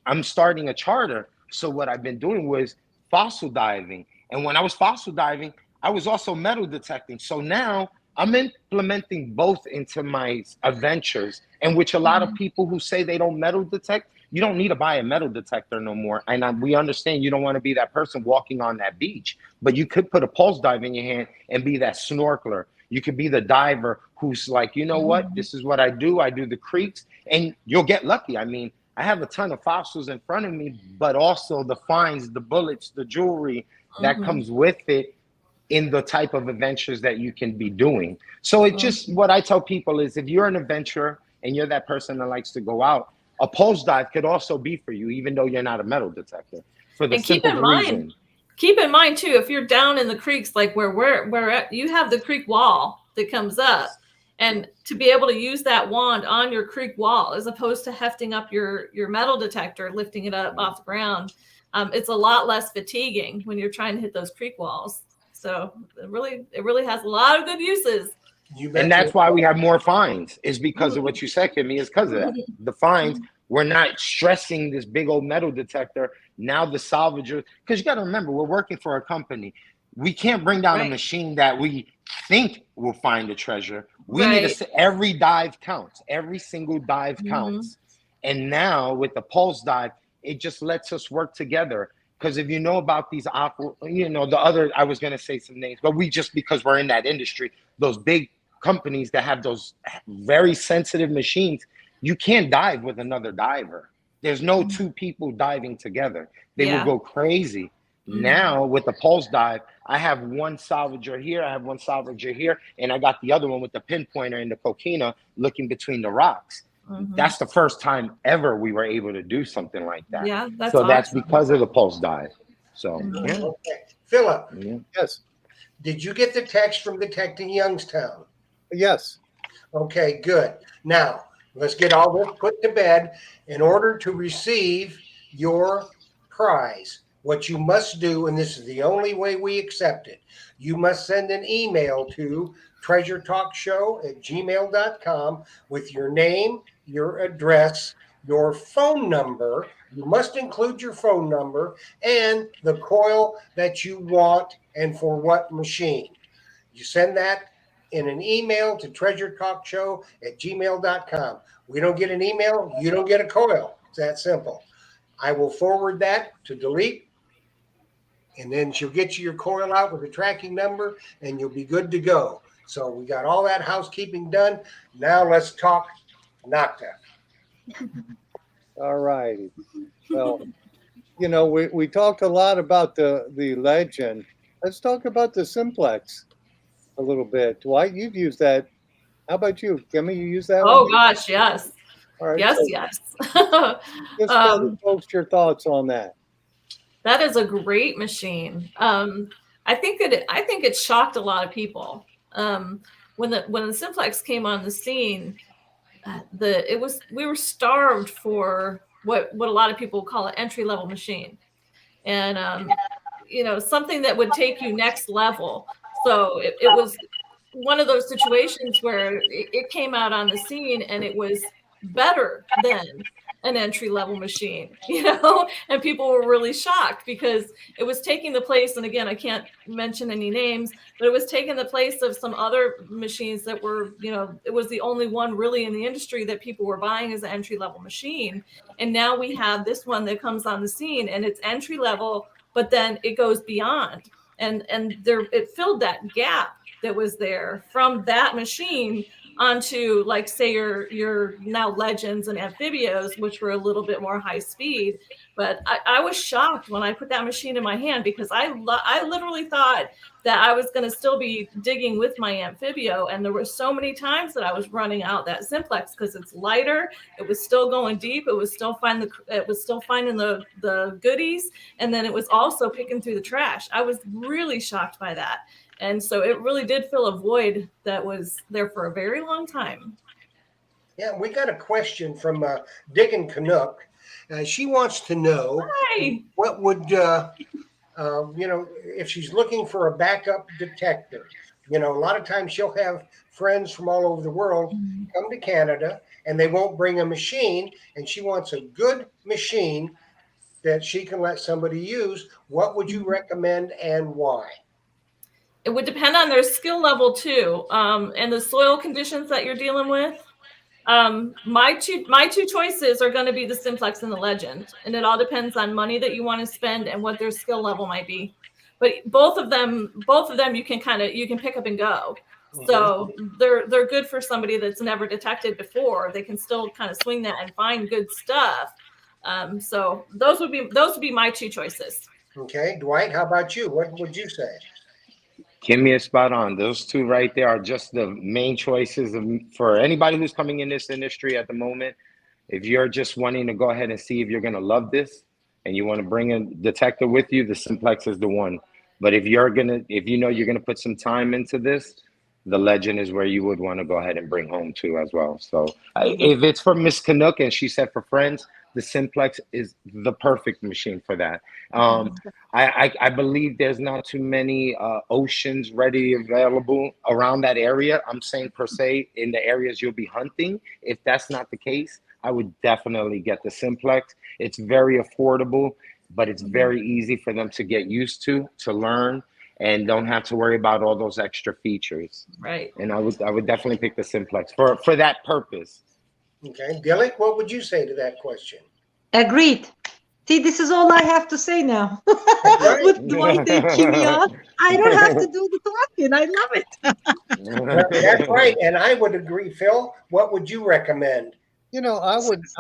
I'm starting a charter. So what I've been doing was fossil diving. And when I was fossil diving, I was also metal detecting. So now I'm implementing both into my adventures, and which a lot of people who say they don't metal detect, you don't need to buy a metal detector no more. And we understand you don't want to be that person walking on that beach, but you could put a pulse dive in your hand and be that snorkeler. You could be the diver who's like, you know what, this is what I do. I do the creeks, and you'll get lucky. I mean, I have a ton of fossils in front of me, but also the finds, the bullets, the jewelry that comes with it in the type of adventures that you can be doing. So it just, what I tell people is, if you're an adventurer and you're that person that likes to go out, a pulse dive could also be for you, even though you're not a metal detector, for the And keep simple reason. Keep in mind too, if you're down in the creeks, like where you have the creek wall that comes up, and to be able to use that wand on your creek wall, as opposed to hefting up your metal detector, lifting it up off the ground, it's a lot less fatiguing when you're trying to hit those creek walls. So it really has a lot of good uses. And that's why we have more fines, is because of what you said, Kimmie, is because of that. The fines, we're not stressing this big old metal detector. Now the salvager, because you got to remember, we're working for a company. We can't bring down a machine that we think will find a treasure. We need to, every dive counts. Every single dive counts. And now with the pulse dive, it just lets us work together. Because if you know about these, you know, the other, I was going to say some names, but because we're in that industry, those big companies that have those very sensitive machines, you can't dive with another diver. There's no two people diving together. They will go crazy. Now with the pulse dive, I have one salvager here, I have one salvager here, and I got the other one with the pinpointer and the coquina looking between the rocks. That's the first time ever we were able to do something like that. Yeah, that's so awesome. That's because of the pulse dive. So yeah. Okay. Philip, Yes. did you get the text from Detecting Youngstown? Yes. Okay, good. Now, let's get all this put to bed. In order to receive your prize, what you must do, and this is the only way we accept it, you must send an email to treasuretalkshow@gmail.com with your name, your address, your phone number. You must include your phone number and the coil that you want and for what machine. You send that in an email to treasuretalkshow@gmail.com. We don't get an email, you don't get a coil. It's that simple. I will forward that to Dilek, and then she'll get you your coil out with a tracking number, and you'll be good to go. So we got all that housekeeping done. Now let's talk Nokta. All righty. Well, you know, we talked a lot about the legend. Let's talk about the simplex a little bit. Dwight, you've used that. How about you, Kimmie? You use that? Oh one? gosh, yes. All right. Yes, so yes. Just tell the folks your thoughts on that. That is a great machine. I think it shocked a lot of people. When the simplex came on the scene, we were starved for what a lot of people call an entry-level machine, and you know, something that would take you next level. So it was one of those situations where it came out on the scene and it was better than an entry-level machine, you know, and people were really shocked because it was taking the place, and again, I can't mention any names, but it was taking the place of some other machines that were, you know, it was the only one really in the industry that people were buying as an entry-level machine. And now we have this one that comes on the scene and it's entry-level, but then it goes beyond, and it filled that gap that was there from that machine onto, like, say your now legends and amphibios, which were a little bit more high speed. But I was shocked when I put that machine in my hand, because I literally thought that I was going to still be digging with my amphibio, and there were so many times that I was running out that simplex because it's lighter, it was still going deep, it was still finding the goodies, and then it was also picking through the trash. I was really shocked by that. And so it really did fill a void that was there for a very long time. Yeah, we got a question from Diggin' Canuck. She wants to know what would, you know, if she's looking for a backup detector. You know, a lot of times she'll have friends from all over the world come to Canada and they won't bring a machine, and she wants a good machine that she can let somebody use. What would you recommend and why? It would depend on their skill level too, and the soil conditions that you're dealing with. My two choices are going to be the simplex and the legend, and it all depends on money that you want to spend and what their skill level might be. But both of them you can pick up and go. So they're good for somebody that's never detected before. They can still kind of swing that and find good stuff. So those would be my two choices. Okay, Dwight, how about you? What would you say? Kimmy is spot on. Those two right there are just the main choices for anybody who's coming in this industry at the moment. If you're just wanting to go ahead and see if you're going to love this and you want to bring a detector with you, the Simplex is the one. But if you know you're going to put some time into this, the Legend is where you would want to go ahead and bring home to as well. So if it's for Miss Canuck and she said for friends, the Simplex is the perfect machine for that. I believe there's not too many oceans ready available around that area. I'm saying per se in the areas you'll be hunting. If that's not the case, I would definitely get the Simplex. It's very affordable, but it's very easy for them to get used to learn, and don't have to worry about all those extra features. Right. And I would definitely pick the Simplex for that purpose. Okay, Dilek, what would you say to that question? Agreed. See, this is all I have to say now. Right. With Dwight and Kimmie on, I don't have to do the talking. I love it. That's right, and I would agree. Phil, what would you recommend? You know, I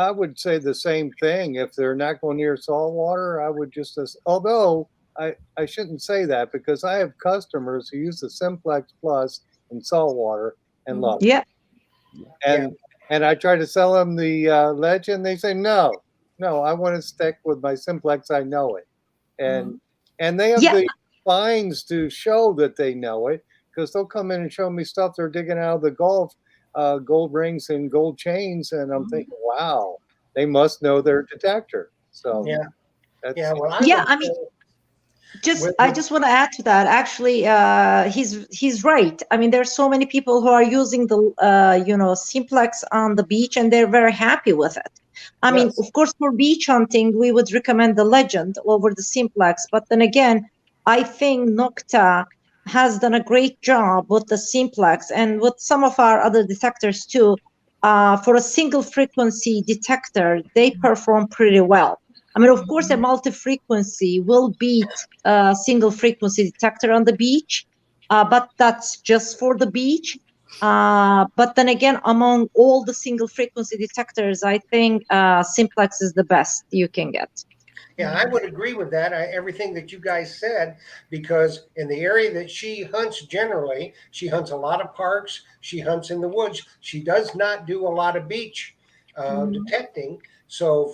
would say the same thing. If they're not going near salt water, I would just, although I shouldn't say that, because I have customers who use the Simplex Plus in salt water and love it. Yeah. And I try to sell them the Legend. They say, no, I want to stick with my Simplex. I know it. And they have the finds to show that they know it, because they'll come in and show me stuff they're digging out of the Gulf, gold rings and gold chains. And I'm thinking, wow, they must know their detector. So I just want to add to that. Actually, he's right. I mean, there's so many people who are using the Simplex on the beach, and they're very happy with it. I mean, of course, for beach hunting, we would recommend the Legend over the Simplex. But then again, I think Nokta has done a great job with the Simplex and with some of our other detectors too. For a single frequency detector, they perform pretty well. I mean, of course, a multi-frequency will beat a single frequency detector on the beach, but that's just for the beach. But then again, among all the single frequency detectors, I think Simplex is the best you can get. Yeah, I would agree with that. Everything that you guys said, because in the area that she hunts generally, she hunts a lot of parks. She hunts in the woods. She does not do a lot of beach detecting. So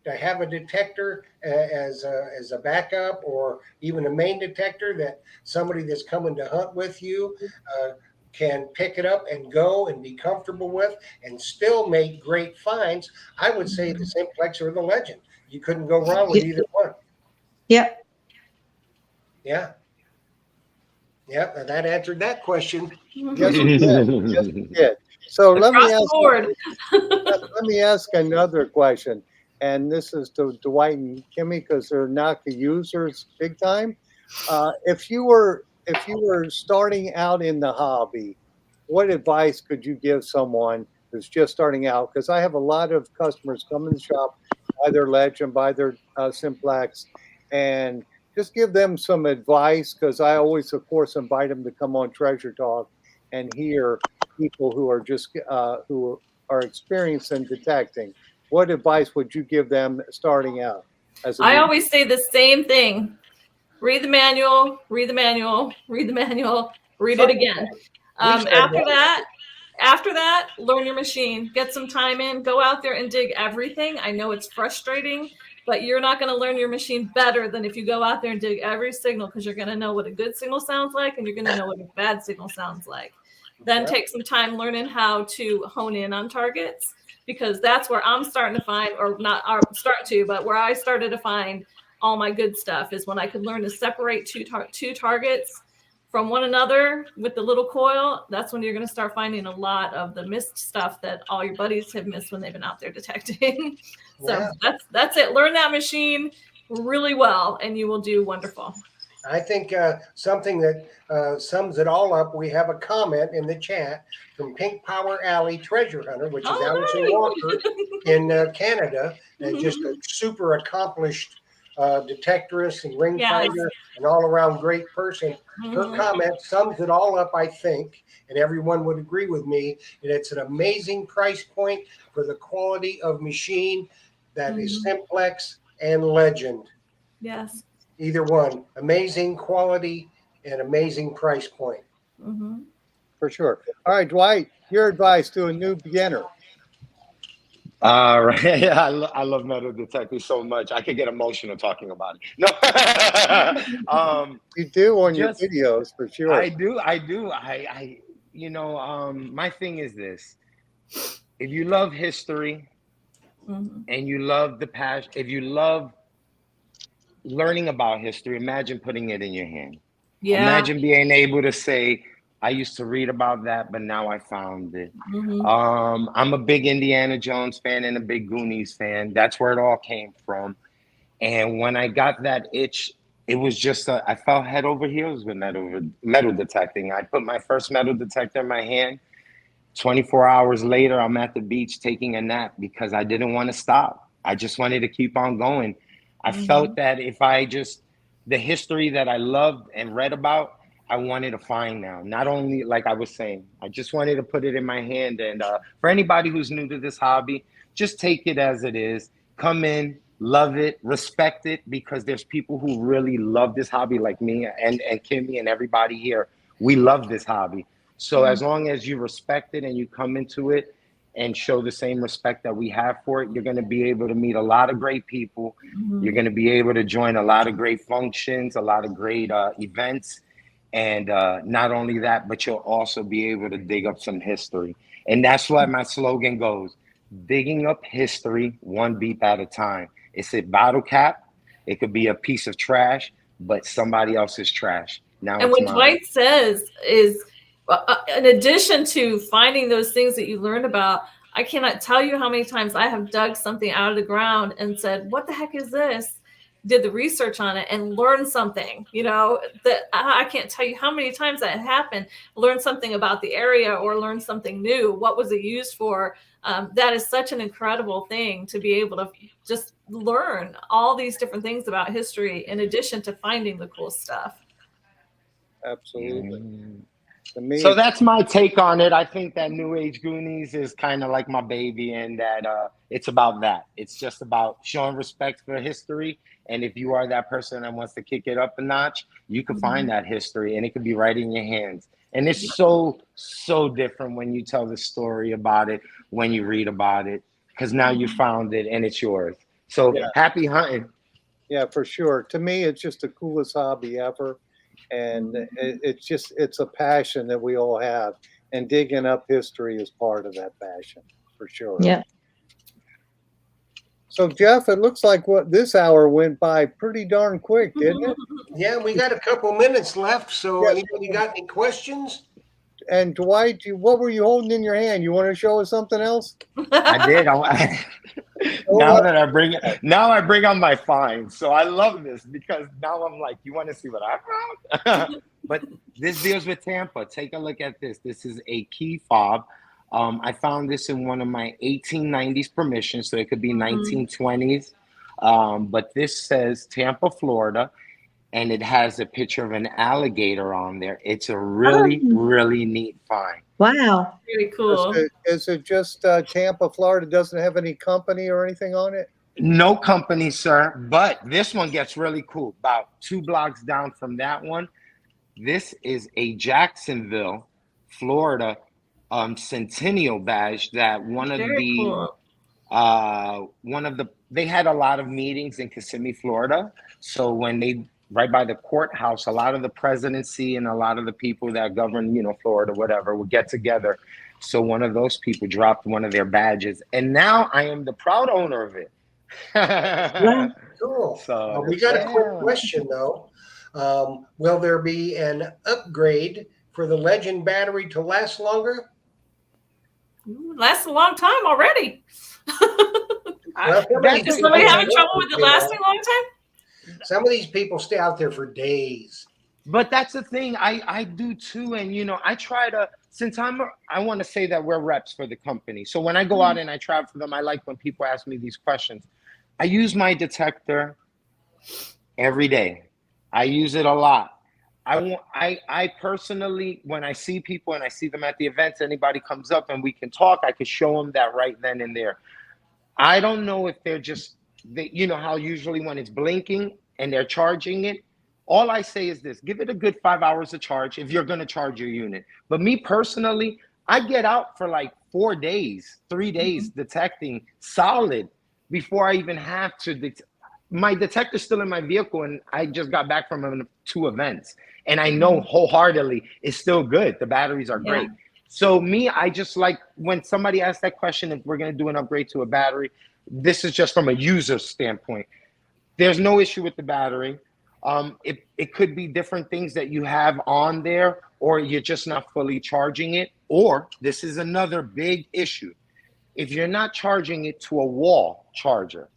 to have a detector as a backup, or even a main detector that somebody that's coming to hunt with you can pick it up and go and be comfortable with and still make great finds, I would say the Simplex or the Legend. You couldn't go wrong with either one. Yeah. Yeah. Yeah, and that answered that question. Yes, we did. Yes, we did. So let me ask another question, and this is to Dwight and Kimmie, because they're Nokta users big time. If you were starting out in the hobby, what advice could you give someone who's just starting out? Because I have a lot of customers come in the shop, buy their Legend, buy their Simplex, and just give them some advice, because I always, of course, invite them to come on Treasure Talk and hear people who are just who are experienced in detecting. What advice would you give them starting out? I always say the same thing: read the manual, read the manual, read the manual, read it again. After that, learn your machine, get some time in, go out there and dig everything. I know it's frustrating, but you're not going to learn your machine better than if you go out there and dig every signal, because you're going to know what a good signal sounds like, and you're going to know what a bad signal sounds like. Then take some time learning how to hone in on targets, because that's where I'm starting to find, or not but where I started to find all my good stuff is when I could learn to separate two targets from one another with the little coil. That's when you're going to start finding a lot of the missed stuff that all your buddies have missed when they've been out there detecting. So that's it. Learn that machine really well, and you will do wonderful. I think something that sums it all up, we have a comment in the chat from Pink Power Alley Treasure Hunter, which is Allison Walker in Canada, and just a super accomplished detectorist and ring finder and all around great person. Her comment sums it all up, I think, and everyone would agree with me, and it's an amazing price point for the quality of machine. that is Mhm. simplex and legend. Yes. Either one. Amazing quality and amazing price point. Hmm. For sure. All right, Dwight, your advice to a new beginner. All right. Yeah, I love metal detectors so much. I could get emotional talking about it. No. You do on your Just videos for sure. I do. My thing is this. If you love history Hmm. and you love the past, if you love learning about history, imagine putting it in your hand. Yeah. Imagine being able to say, I used to read about that, but now I found it. Hmm. I'm a big Indiana Jones fan and a big Goonies fan. That's where it all came from. And when I got that itch, it was just I fell head over heels with metal detecting. I put my first metal detector in my hand. 24 hours later, I'm at the beach taking a nap because I didn't want to stop. I just wanted to keep on going. I felt that if the history that I loved and read about, I wanted to find now. Not only, like I was saying, I just wanted to put it in my hand. And for anybody who's new to this hobby, just take it as it is. Come in, love it, respect it, because there's people who really love this hobby like me and Kimmie and everybody here. We love this hobby. So as long as you respect it and you come into it and show the same respect that we have for it, you're going to be able to meet a lot of great people. You're going to be able to join a lot of great functions, a lot of great events. And not only that, but you'll also be able to dig up some history. And that's why my slogan goes, digging up history one beep at a time. It's a bottle cap. It could be a piece of trash, but somebody else's trash. Now And it's what mine. Dwight says is, in addition to finding those things that you learned about, I cannot tell you how many times I have dug something out of the ground and said, what the heck is this? Did the research on it and learned something, that I can't tell you how many times that happened. Learn something about the area or learn something new. What was it used for? That is such an incredible thing to be able to just learn all these different things about history in addition to finding the cool stuff. Absolutely. To me, So that's my take on it. I think that New Age Goonies is kind of like my baby, and that it's about that. It's just about showing respect for history. And if you are that person that wants to kick it up a notch, you can find that history, and it could be right in your hands. And it's so different when you tell the story about it, when you read about it, because now you found it and it's yours. So happy hunting. yeah, for sure. To me, it's just the coolest hobby ever. And it's a passion that we all have. And digging up history is part of that passion, for sure. Yeah. So, Jeff, it looks like this hour went by pretty darn quick, didn't it? Yeah, we got a couple minutes left. So, Yes. anybody got any questions? And Dwight, what were you holding in your hand? You want to show us something else? I did. Now I bring on my finds. So I love this because now I'm like, you want to see what I found? But this deals with Tampa. Take a look at this. This is a key fob. I found this in one of my 1890s permissions, so it could be 1920s. But this says Tampa, Florida, and it has a picture of an alligator on there. It's a really, really neat find. Wow. Really cool. Is it just Tampa, Florida? Doesn't have any company or anything on it? No company, sir. But this one gets really cool. About 2 blocks down from that one, this is a Jacksonville, Florida centennial badge that they had a lot of meetings in Kissimmee, Florida. So when right by the courthouse, a lot of the presidency and a lot of the people that govern, Florida, whatever, would get together. So one of those people dropped one of their badges, and now I am the proud owner of it. Yeah. Cool. So We got a quick question though. Will there be an upgrade for the Legend battery to last longer? Lasts a long time already. Well, Does somebody having trouble with it lasting a long time? Some of these people stay out there for days. But that's the thing. I do too. And, I try to, since I want to say that we're reps for the company. So when I go out and I travel for them, I like when people ask me these questions. I use my detector every day. I use it a lot. I personally, when I see people and I see them at the events, anybody comes up and we can talk, I can show them that right then and there. I don't know if they're just, you know how usually when it's blinking and they're charging it. All I say is this: give it a good 5 hours of charge if you're going to charge your unit. But me personally, I get out for like 4 days, 3 days detecting solid before I even have to. My detector's still in my vehicle, and I just got back from 2 events, and I know wholeheartedly it's still good. The batteries are great. So me, I just like when somebody asks that question, if we're going to do an upgrade to a battery, this is just from a user standpoint. There's no issue with the battery. It could be different things that you have on there, or you're just not fully charging it. Or this is another big issue. If you're not charging it to a wall charger,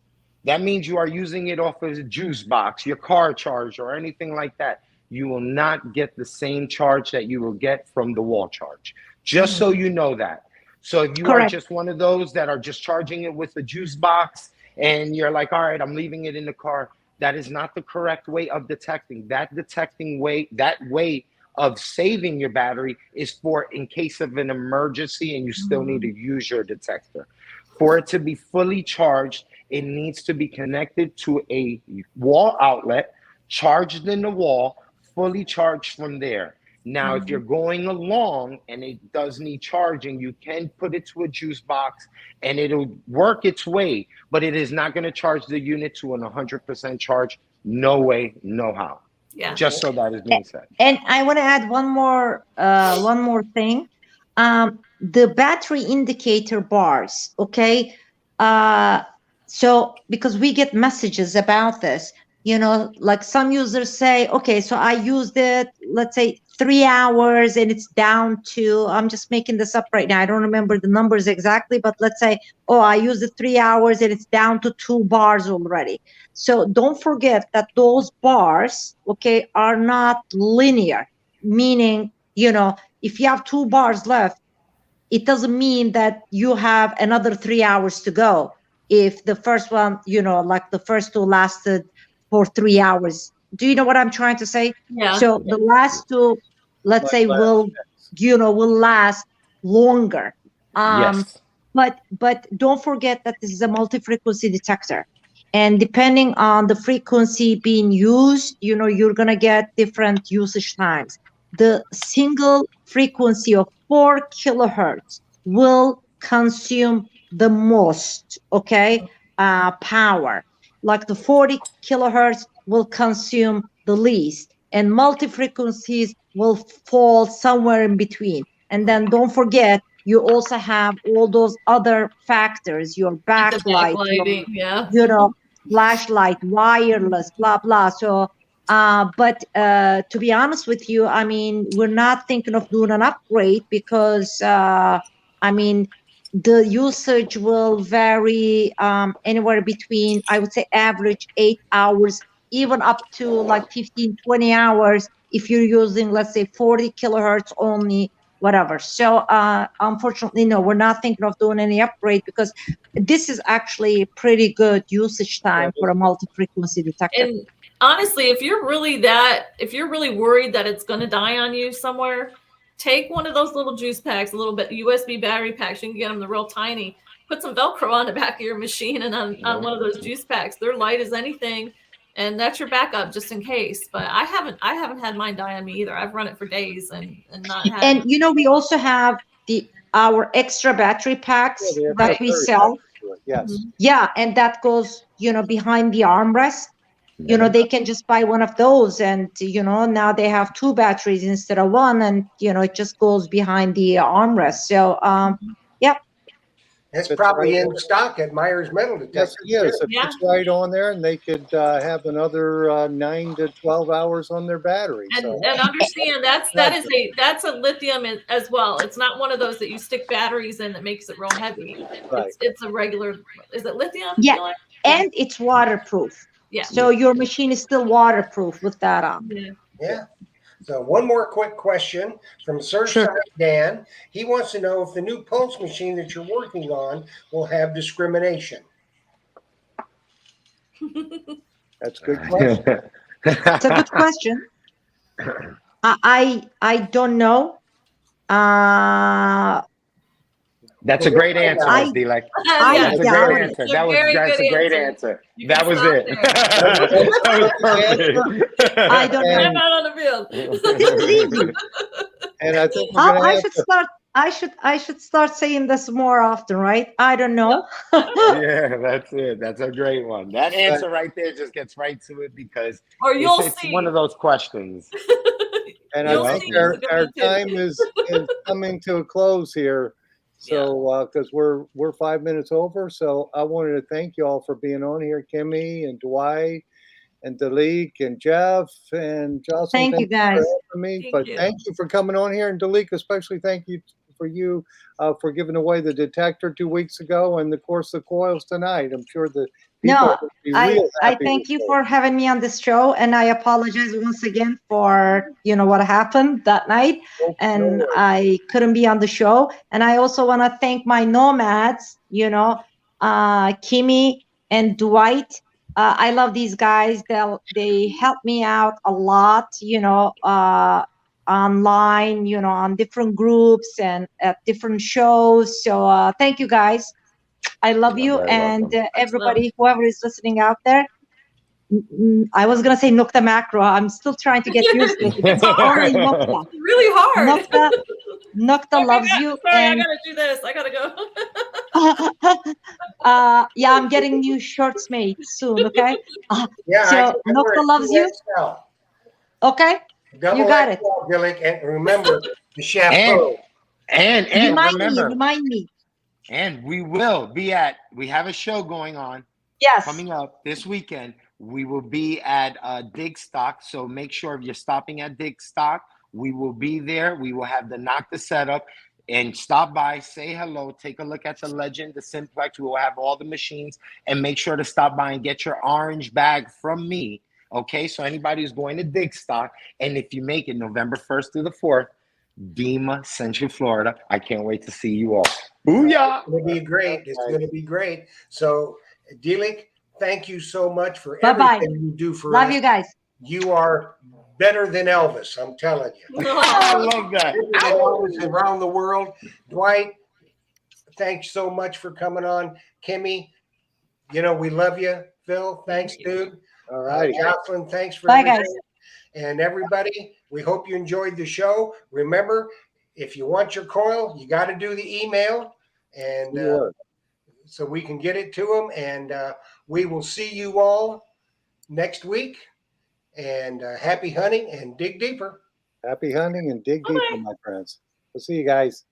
that means you are using it off of a juice box, your car charger, or anything like that. You will not get the same charge that you will get from the wall charge. Just so you know that. So if you are just one of those that are just charging it with a juice box and you're like, all right, I'm leaving it in the car, that is not the correct way of detecting. That way of saving your battery is for in case of an emergency and you still need to use your detector. For it to be fully charged, it needs to be connected to a wall outlet, charged in the wall, fully charged from there. Now, if you're going along and it does need charging, you can put it to a juice box and it'll work its way, but it is not going to charge the unit to an 100% charge. No way, no how. Yeah. Just so that is being said. And I want to add one more thing. The battery indicator bars, okay? So because we get messages about this, you know, like some users say, okay, so I used it, let's say 3 hours and it's down to, I'm just making this up right now, I don't remember the numbers exactly, but let's say, oh, I used it 3 hours and it's down to 2 bars already. So don't forget that those bars, okay, are not linear, meaning, you know, if you have 2 bars left, it doesn't mean that you have another 3 hours to go. If the first one, you know, like the first 2 lasted for 3 hours. Do you know what I'm trying to say? Yeah. So the last 2, let's say, will last longer. Yes. But don't forget that this is a multi-frequency detector. And depending on the frequency being used, you know, you're going to get different usage times. The single frequency of 4 kilohertz will consume the most, okay, power. Like the 40 kilohertz will consume the least, and multi-frequencies will fall somewhere in between. And then don't forget, you also have all those other factors, your backlight, you know, flashlight, wireless, blah, blah. So, but to be honest with you, I mean, we're not thinking of doing an upgrade because, I mean, the usage will vary anywhere between, I would say, average 8 hours, even up to like 15, 20 hours if you're using, let's say, 40 kilohertz only, whatever. So unfortunately, no, we're not thinking of doing any upgrade because this is actually pretty good usage time for a multi-frequency detector. And honestly, if you're really worried that it's going to die on you somewhere, take one of those little juice packs, a little bit USB battery packs. You can get them, the real tiny. Put some Velcro on the back of your machine and on one of those juice packs. They're light as anything, and that's your backup just in case. But I haven't had mine die on me either. I've run it for days and not had. And you know, we also have our extra battery packs that we sell. Yes. Yeah, and that goes, you know, behind the armrest. You know, they can just buy one of those, and you know, now they have 2 batteries instead of 1, and you know, it just goes behind the armrest. So yeah, it's probably in stock at Myers Metal Detectors. Yes, it is. It fits right on there, and they could have another 9 to 12 hours on their battery. And understand that's a lithium as well. It's not one of those that you stick batteries in that makes it real heavy. Right. It's a regular. Is it lithium? Yeah, and it's waterproof. Yeah. So your machine is still waterproof with that on. Yeah. So one more quick question from Surfside Dan. He wants to know if the new pulse machine that you're working on will have discrimination. That's a good question. It's a good question. I don't know. That's a great answer, Ms. Dilek. I Yeah, That's a doubt great it. answer. It's a very That's good a great answer. answer. You That can was stop it. there. That was perfect. I don't know. I'm out on the field. This is easy. And I think we're gonna I have should to, start. I should start saying this more often, right? I don't know. Yeah, that's it. That's a great one. That answer right there just gets right to it because Or you'll it's see. one of those questions. and You'll I Yeah. think see. It's a good our one, too. time is coming to a close here. So because we're 5 minutes over, so I wanted to thank you all for being on here, Kimmie and Dwight and Dilek and Jeff and Jocelyn. Thank you, for guys. helping me. Thank But you. thank you for coming on here, and Dilek, especially thank you for giving away the detector 2 weeks ago, and of course the coils tonight. I'm sure the people No, will be I real I happy thank with you this. for having me on this show, and I apologize once again for what happened that night, No and worries. I couldn't be on the show. And I also want to thank my nomads, Kimmie and Dwight. I love these guys. They help me out a lot, online, on different groups and at different shows. So thank you guys. I love You're you, very and welcome. everybody, whoever is listening out there. I was gonna say Nokta macro. I'm still trying to get used to it. It's hard. Only Nokta. It's really hard. Nokta loves you, Sorry, I and gotta do this. I gotta go. yeah, I'm getting new shirts made soon. Okay. Yeah, So I wear Nokta loves you. 2XL. Okay. Double You got it. XL, Dilek, and remember the And chapeau. and remember, Remind me. and we will be at. We have a show going on Yes. coming up this weekend. We will be at Dig Stock, so make sure if you're stopping at Dig Stock, we will be there. We will have the Nokta setup. And stop by, say hello, take a look at the Legend, the Simplex. We will have all the machines, and make sure to stop by and get your orange bag from me. Okay, so anybody who's going to Dig Stock, and if you make it November 1st through the 4th, Dima, Central Florida. I can't wait to see you all. Booyah! It's going to be great. It's going to be great. So, Dilek, thank you so much for Bye-bye. everything you do for Love us. you guys. You are better than Elvis, I'm telling you. I love that. Better than Elvis around the world. Dwight, thanks so much for coming on. Kimmie, we love you. Phil, thanks, dude. All right. Jocelyn, thanks for Bye, everything. guys. And everybody, we hope you enjoyed the show. Remember, if you want your coil, you got to do the email, and so we can get it to them. And we will see you all next week. And happy hunting and dig deeper. Happy hunting and dig deeper, my friends. We'll see you guys.